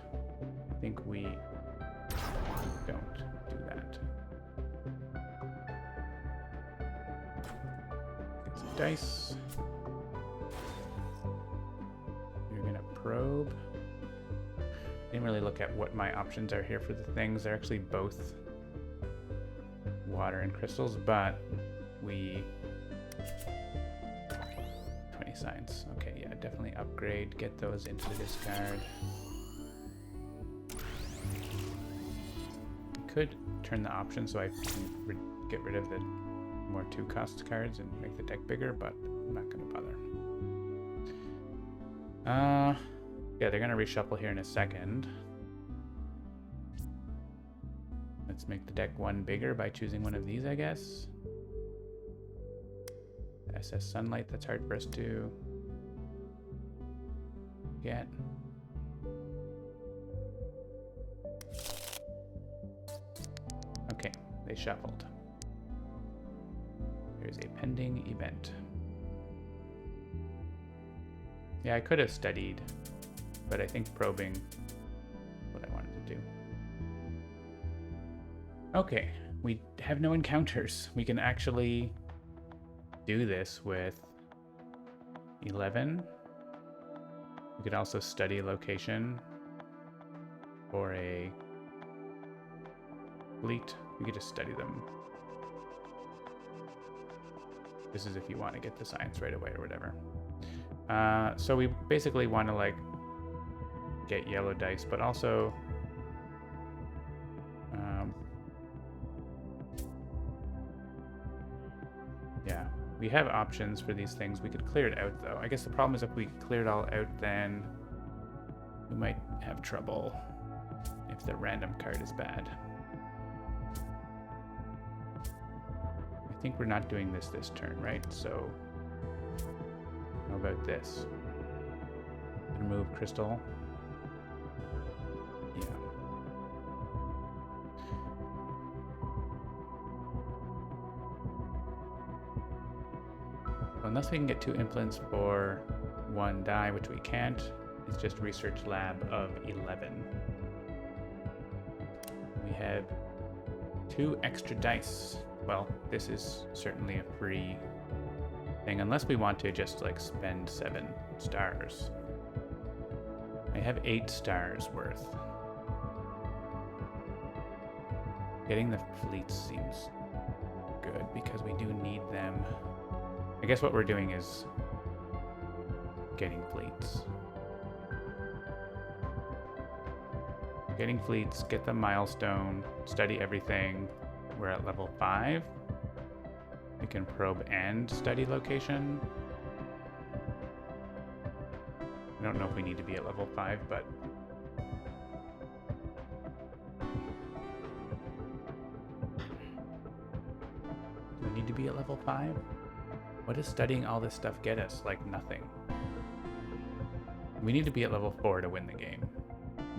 I think we don't do that. Get some dice. You're gonna probe. Didn't really look at what my options are here for the things. They're actually both water and crystals, but we 20 science. Okay, yeah, definitely upgrade. Get those into the discard. I could turn the option so I can get rid of the more 2-cost cards and make the deck bigger, but I'm not gonna bother. Yeah, they're gonna reshuffle here in a second. Let's make the deck one bigger by choosing one of these, I guess. SS Sunlight, that's hard for us to get. Okay, they shuffled. Here's a pending event. Yeah, I could have studied, but I think probing what I wanted to do. Okay, we have no encounters. We can actually do this with 11. We could also study location for a fleet. We could just study them. This is if you want to get the science right away or whatever. So we basically want to like get yellow dice, but also yeah, we have options for these things. We could clear it out though. I guess the problem is if we clear it all out, then we might have trouble if the random card is bad. I think we're not doing this turn, right? So how about this? Remove crystal. Yeah. Well, unless we can get 2 influence for 1 die, which we can't, it's just research lab of 11. We have 2 extra dice. Well, this is certainly a free thing, unless we want to just like spend 7 stars. I have 8 stars worth. Getting the fleets seems good because we do need them. I guess what we're doing is getting fleets. Getting fleets, get the milestone, study everything. We're at level 5. We can probe and study location. I don't know if we need to be at level 5, but do we need to be at level 5? What does studying all this stuff get us? Like nothing. We need to be at level 4 to win the game,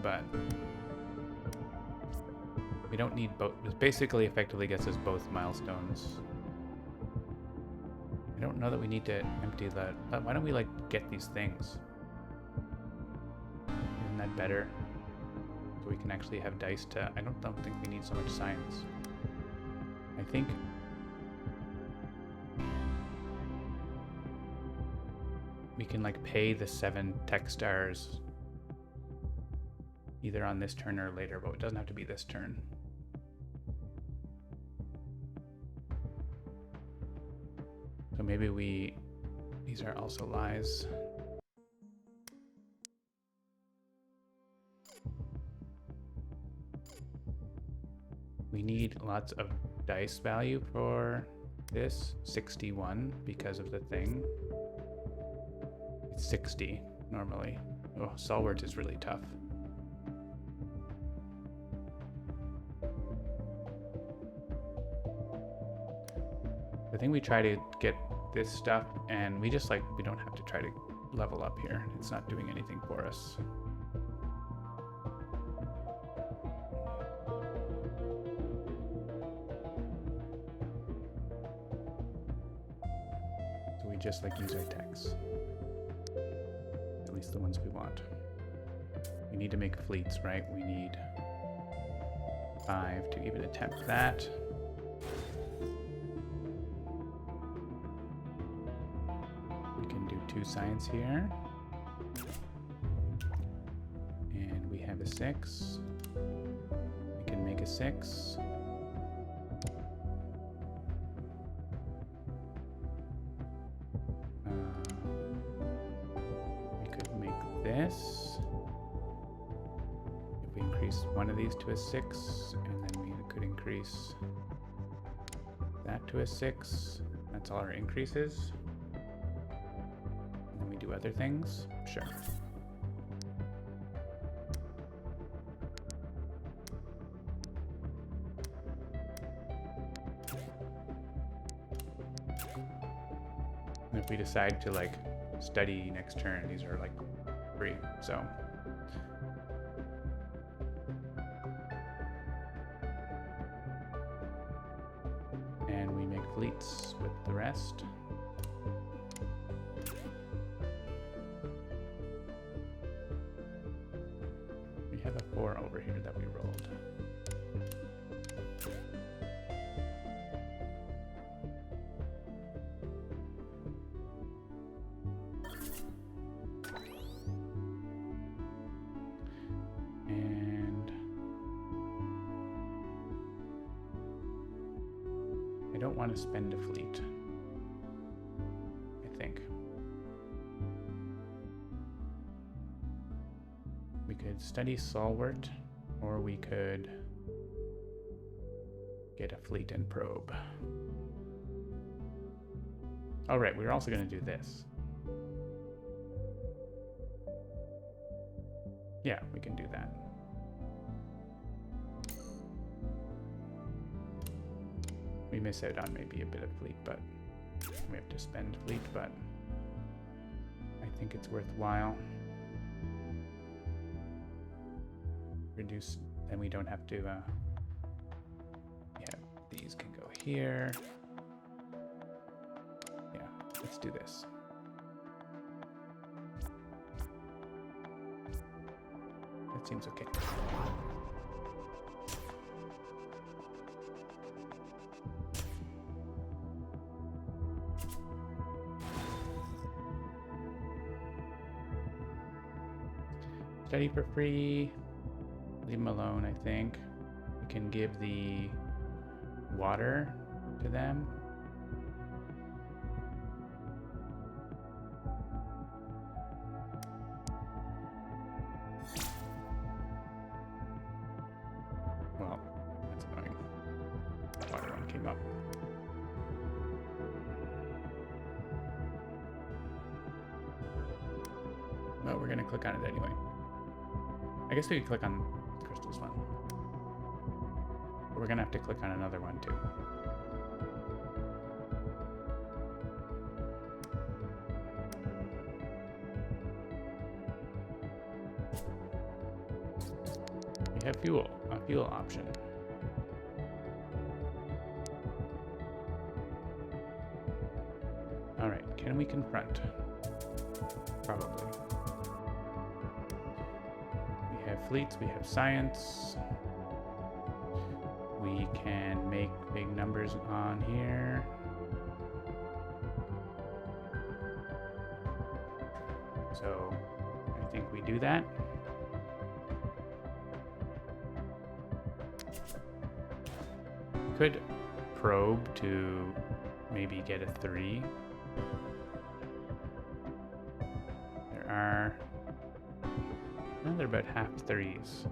but we don't need both. It basically effectively gets us both milestones. I don't know that we need to empty that. Why don't we like get these things? Isn't that better? So we can actually have dice to... I don't think we need so much science. I think... we can like pay the 7 tech stars either on this turn or later, but it doesn't have to be this turn. So maybe we... these are also lies. We need lots of dice value for this. 61 because of the thing. It's 60 normally. Oh, Stalwart is really tough. I think we try to get this stuff, and we just like, we don't have to try to level up here. It's not doing anything for us. So we just like use our techs. At least the ones we want. We need to make fleets, right? We need 5 to even attempt that. We can do 2 science here. And we have a 6. We can make a 6. We could make this. If we increase one of these to a 6, and then we could increase that to a 6. That's all our increases. And then we do other things. Sure. And if we decide to like study next turn, these are like free, so. And we make fleets with the rest. We have a 4 over here that we rolled. And I don't want to spend a fleet, I think. We could study Stalwart, or we could get a fleet and probe. All right, we're also going to do this. Yeah, we can do that. We miss out on maybe a bit of fleet, but we have to spend fleet, but I think it's worthwhile. Reduce, then we don't have to, yeah, these can go here. Yeah, let's do this. That seems okay. Study for free. Leave them alone, I think. We can give the water to them. Well, that's annoying. The water one came up. Well, we're gonna click on it anyway. I guess we could click on Crystal's one. But we're gonna have to click on another one too. We have fuel, a fuel option. All right, can we confront? Probably. We have fleets, we have science. We can make big numbers on here. So I think we do that. Could probe to maybe get a 3. There are, well, they're about half 3s.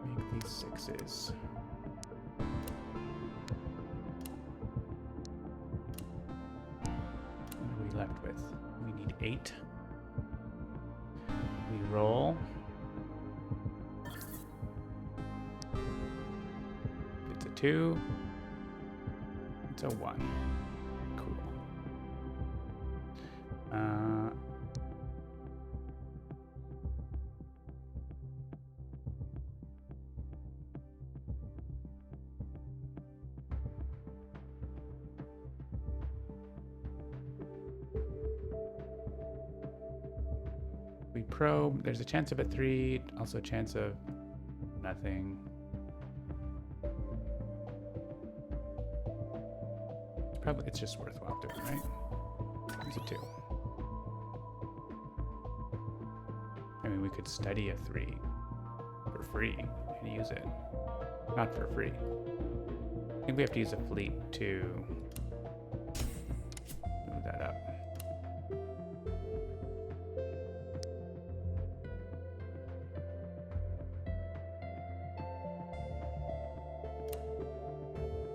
Make these 6s. Left with. We need 8. We roll. It's a 2. It's a 1. Cool. We probe. There's a chance of a 3, also a chance of nothing. It's just worthwhile doing, right? Use a 2. I mean, we could study a 3 for free and use it. Not for free. I think we have to use a fleet to move that up.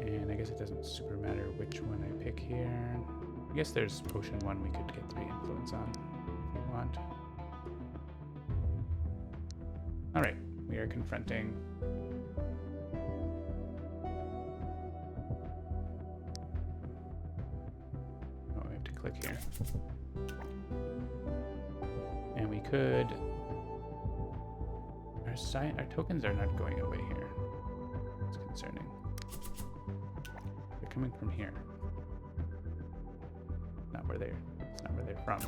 And I guess it doesn't super matter which one I pick here. I guess there's potion 1 we could get 3 influence on if you want. Alright, we are confronting. Oh, I have to click here. And we could... Our tokens are not going away here. It's concerning. They're coming from here. It's not where they're from.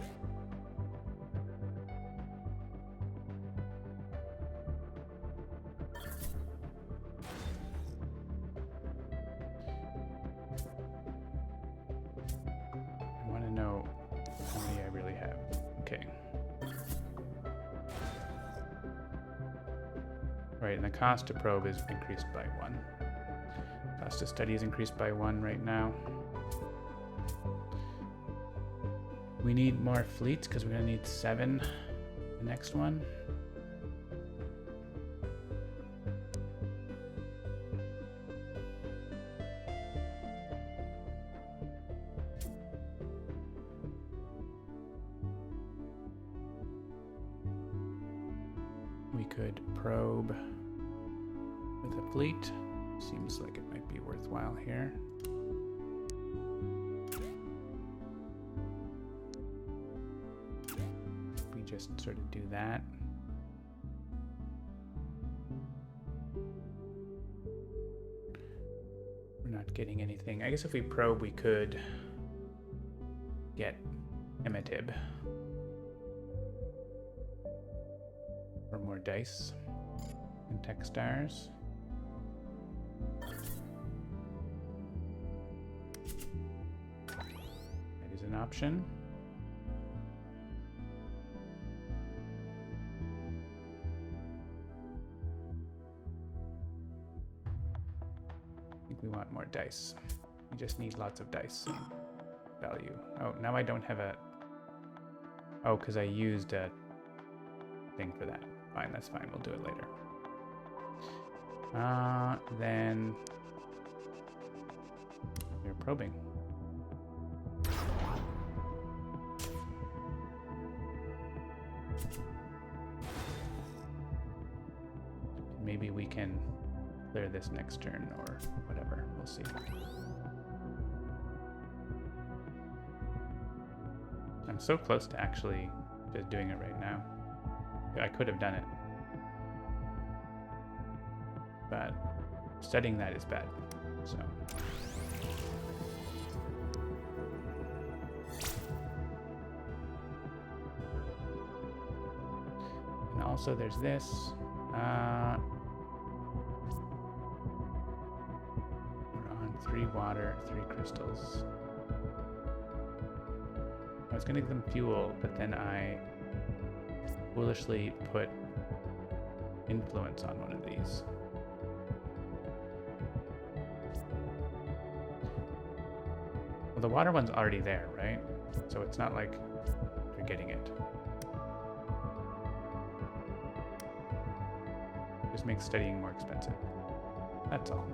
I want to know how many I really have. Okay. Right, and the cost to probe is increased by 1. Cost to study is increased by 1 right now. We need more fleets because we're going to need 7 the next one. We could probe with a fleet. Seems like it might be worthwhile here. We just sort of do that. We're not getting anything. I guess if we probe, we could get Emetib. For more dice and tech stars. That is an option. I think we want more dice. We just need lots of dice value. Oh, now I don't have a... Oh, because I used a thing for that. Fine, that's fine. We'll do it later. Then we're probing. Maybe we can clear this next turn or whatever. We'll see. I'm so close to actually just doing it right now. I could have done it. But studying that is bad. So. And also there's this. We're on 3 water, 3 crystals. I was gonna give them fuel, but then I foolishly put influence on one of these. Well, the water one's already there, right? So it's not like you're getting it. Just makes studying more expensive. That's all.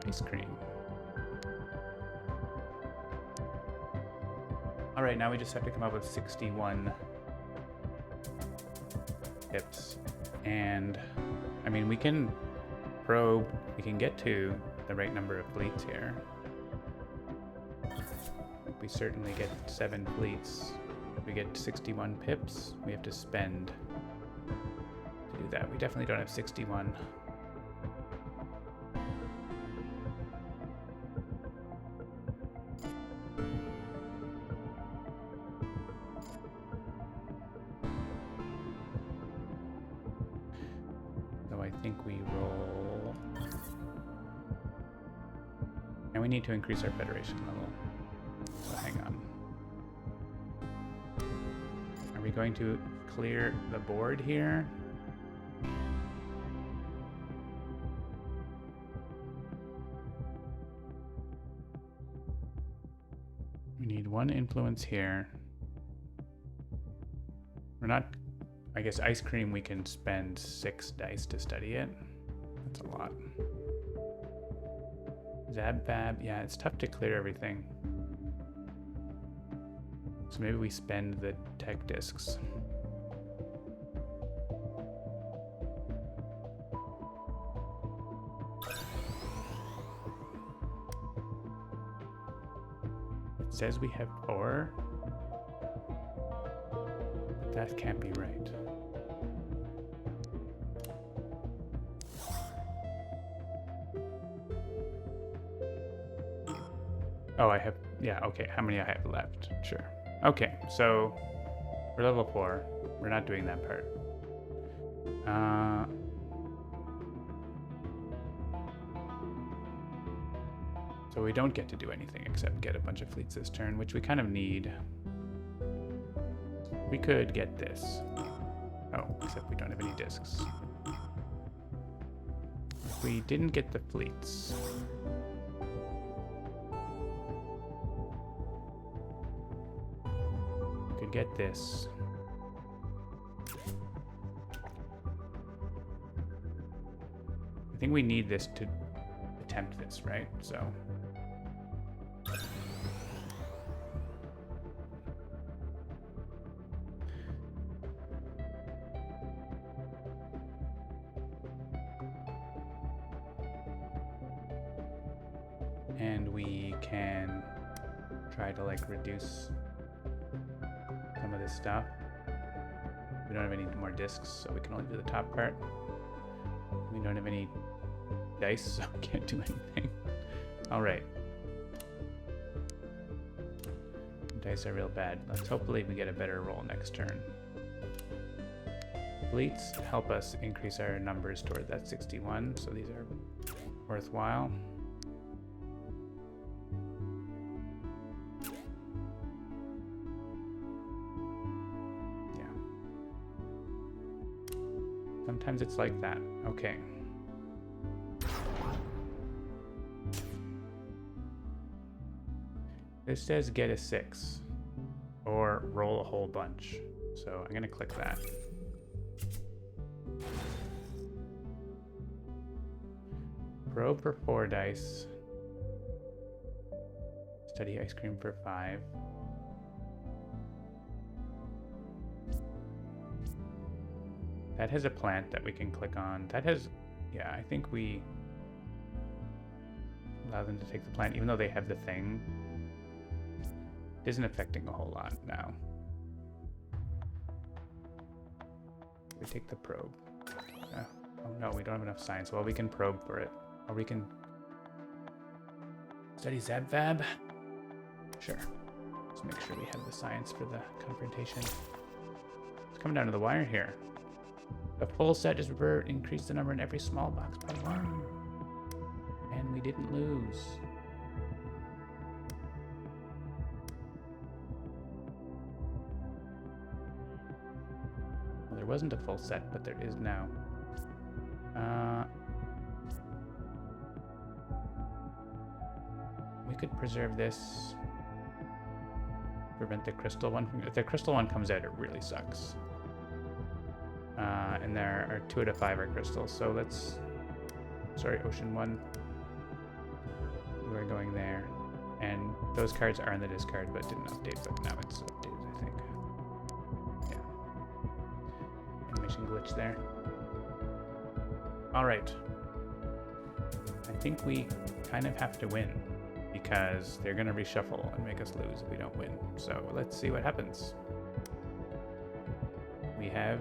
Ice cream. All right, now we just have to come up with 61 pips. And I mean, we can probe, we can get to the right number of fleets here. We certainly get 7 fleets. If we get 61 pips, we have to spend to do that. We definitely don't have 61. And we need to increase our Federation level. So hang on. Are we going to clear the board here? We need 1 influence here. We're not... I guess ice cream, we can spend 6 dice to study it. That's a lot. Zabfab, yeah, it's tough to clear everything. So maybe we spend the tech discs. It says we have 4, but that can't be right. Oh, I have, yeah, okay, how many I have left? Sure. Okay, so we're level 4. We're not doing that part. So we don't get to do anything except get a bunch of fleets this turn, which we kind of need. We could get this. Oh, except we don't have any discs. If we didn't get the fleets... could get this. I think we need this to attempt this, right? So and we can try to like reduce some of this stuff. We don't have any more discs, so we can only do the top part. We don't have any dice, so we can't do anything. Alright. Dice are real bad. Let's hopefully we get a better roll next turn. Fleets help us increase our numbers toward that 61, so these are worthwhile. Sometimes it's like that. Okay. This says get a 6 or roll a whole bunch. So I'm gonna click that. Probe for 4 dice. Study ice cream for 5. That has a plant that we can click on. That has, yeah, I think we allow them to take the plant, even though they have the thing. It isn't affecting a whole lot now. We take the probe. Oh no, we don't have enough science. Well, we can probe for it. Or we can study Zabfab. Sure. Let's make sure we have the science for the confrontation. It's coming down to the wire here. The full set is revert, increase the number in every small box by 1. And we didn't lose. Well, there wasn't a full set, but there is now. We could preserve this. Prevent the crystal one from... If the crystal one comes out, it really sucks. And there are 2 out of 5 are crystals, so let's... Sorry, Ocean 1. We're going there. And those cards are in the discard, but didn't update, but now it's updated, I think. Yeah. Animation glitch there. Alright. I think we kind of have to win, because they're going to reshuffle and make us lose if we don't win. So let's see what happens. We have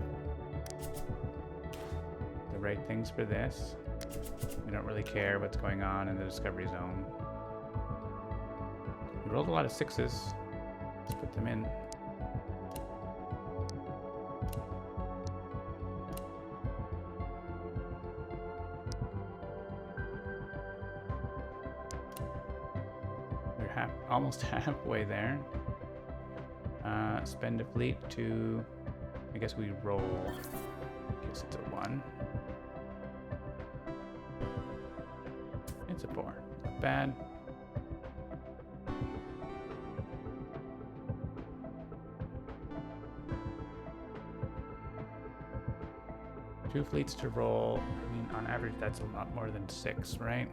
the right things for this. We don't really care what's going on in the Discovery Zone. We rolled a lot of 6s. Let's put them in. almost halfway there. Spend a fleet to, I guess we roll. I guess it's a 1. It's a 4. Not bad. Two fleets to roll. I mean, on average, that's a lot more than 6, right?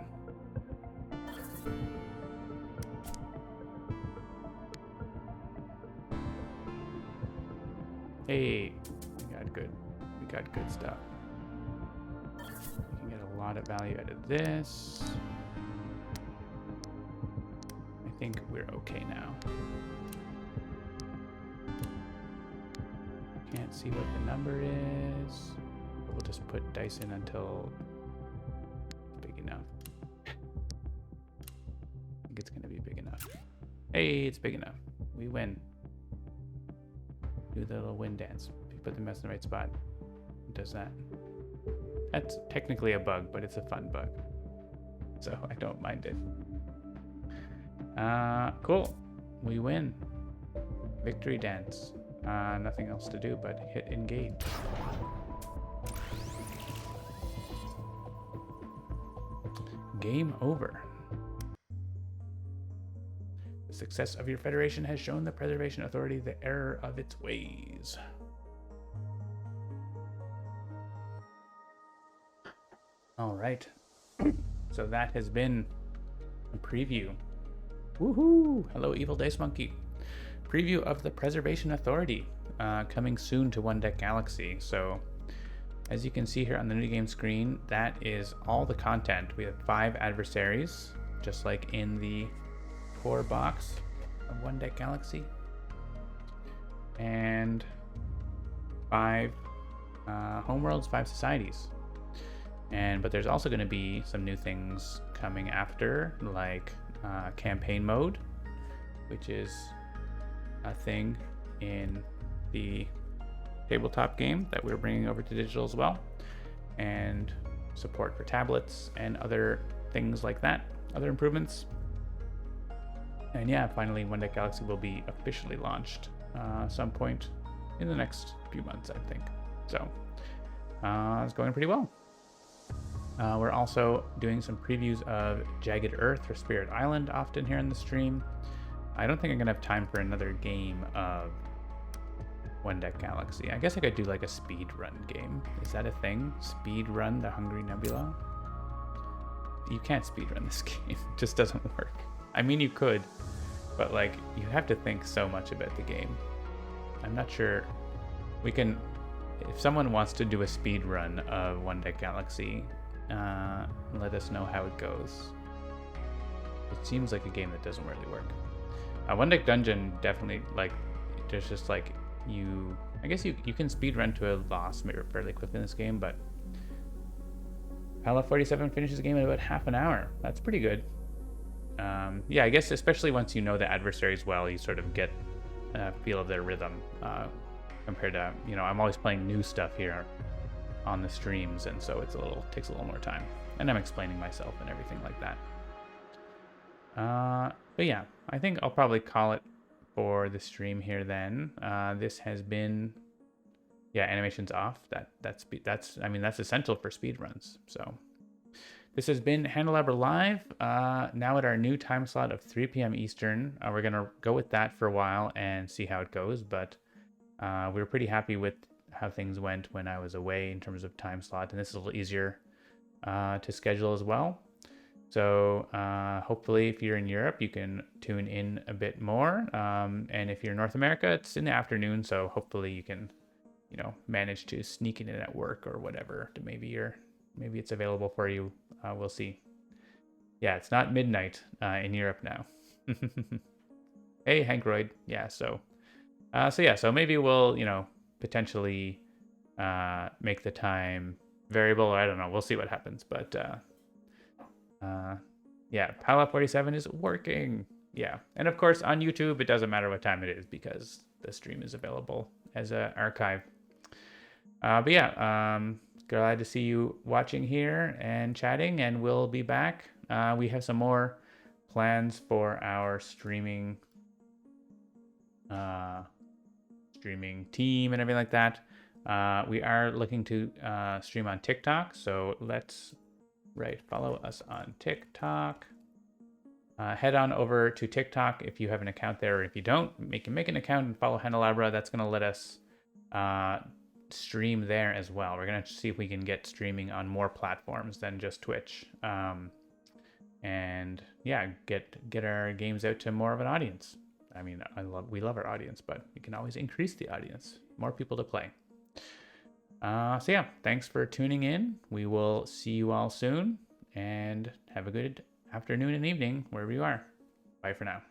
Hey, we got good stuff. We can get a lot of value out of this. I think we're okay now. Can't see what the number is. We'll just put dice in until it's big enough. I think it's gonna be big enough. Hey, it's big enough. We win. Do the little wind dance. If you put the mouse in the right spot, it does that. That's technically a bug, but it's a fun bug. So I don't mind it. Cool. We win. Victory dance. Nothing else to do but hit engage. Game over. The success of your federation has shown the Preservation Authority the error of its ways. All right. So that has been a preview. Woohoo! Hello, Evil Dice Monkey. Preview of the Preservation Authority, coming soon to One Deck Galaxy. So, as you can see here on the new game screen, that is all the content. We have 5 adversaries, just like in the core box of One Deck Galaxy, and 5 homeworlds, 5 societies. But there's also going to be some new things coming after, like campaign mode, which is a thing in the tabletop game that we're bringing over to digital as well, and support for tablets and other things like that, other improvements. And yeah, finally, One Deck Galaxy will be officially launched some point in the next few months, I think. So it's going pretty well. We're also doing some previews of Jagged Earth or Spirit Island often here in the stream. I don't think I'm gonna have time for another game of One Deck Galaxy. I guess I could do like a speed run game. Is that a thing? Speed run the Hungry Nebula? You can't speed run this game. It just doesn't work. I mean, you could, but like you have to think so much about the game. I'm not sure we can. If someone wants to do a speed run of One Deck Galaxy, let us know how it goes. It seems like a game that doesn't really work. One Deck Dungeon definitely, like, there's just like I guess you can speed run to a loss fairly quickly in this game, but Pala 47 finishes the game in about half an hour. That's pretty good. Yeah, I guess especially once you know the adversaries well, you sort of get a feel of their rhythm, compared to, I'm always playing new stuff here on the streams, and so takes a little more time, and I'm explaining myself and everything like that. But yeah, I think I'll probably call it for the stream here then. This has been, animations off. That's essential for speed runs. So this has been Handelabra Live. Now at our new time slot of 3 p.m. Eastern. We're gonna go with that for a while and see how it goes. But we were pretty happy with how things went when I was away in terms of time slot, and this is a little easier to schedule as well. So hopefully if you're in Europe, you can tune in a bit more. And if you're in North America, it's in the afternoon. So hopefully you can, manage to sneak it in at work or whatever. Maybe it's available for you. We'll see. Yeah, it's not midnight in Europe now. Hey, Hankroyd. Yeah, so maybe we'll, potentially make the time variable. I don't know. We'll see what happens. But Pala 47 is working. Yeah, and of course on YouTube it doesn't matter what time it is because the stream is available as an archive. Glad to see you watching here and chatting, and we'll be back. We have some more plans for our streaming team and everything like that. We are looking to stream on TikTok, so let's follow us on TikTok. Head on over to TikTok if you have an account there, or if you don't, make an account and follow Handelabra. That's going to let us stream there as well. We're going to see if we can get streaming on more platforms than just Twitch. And yeah, get our games out to more of an audience. I mean, we love our audience, but we can always increase the audience, more people to play. So yeah, thanks for tuning in. We will see you all soon, and have a good afternoon and evening wherever you are. Bye for now.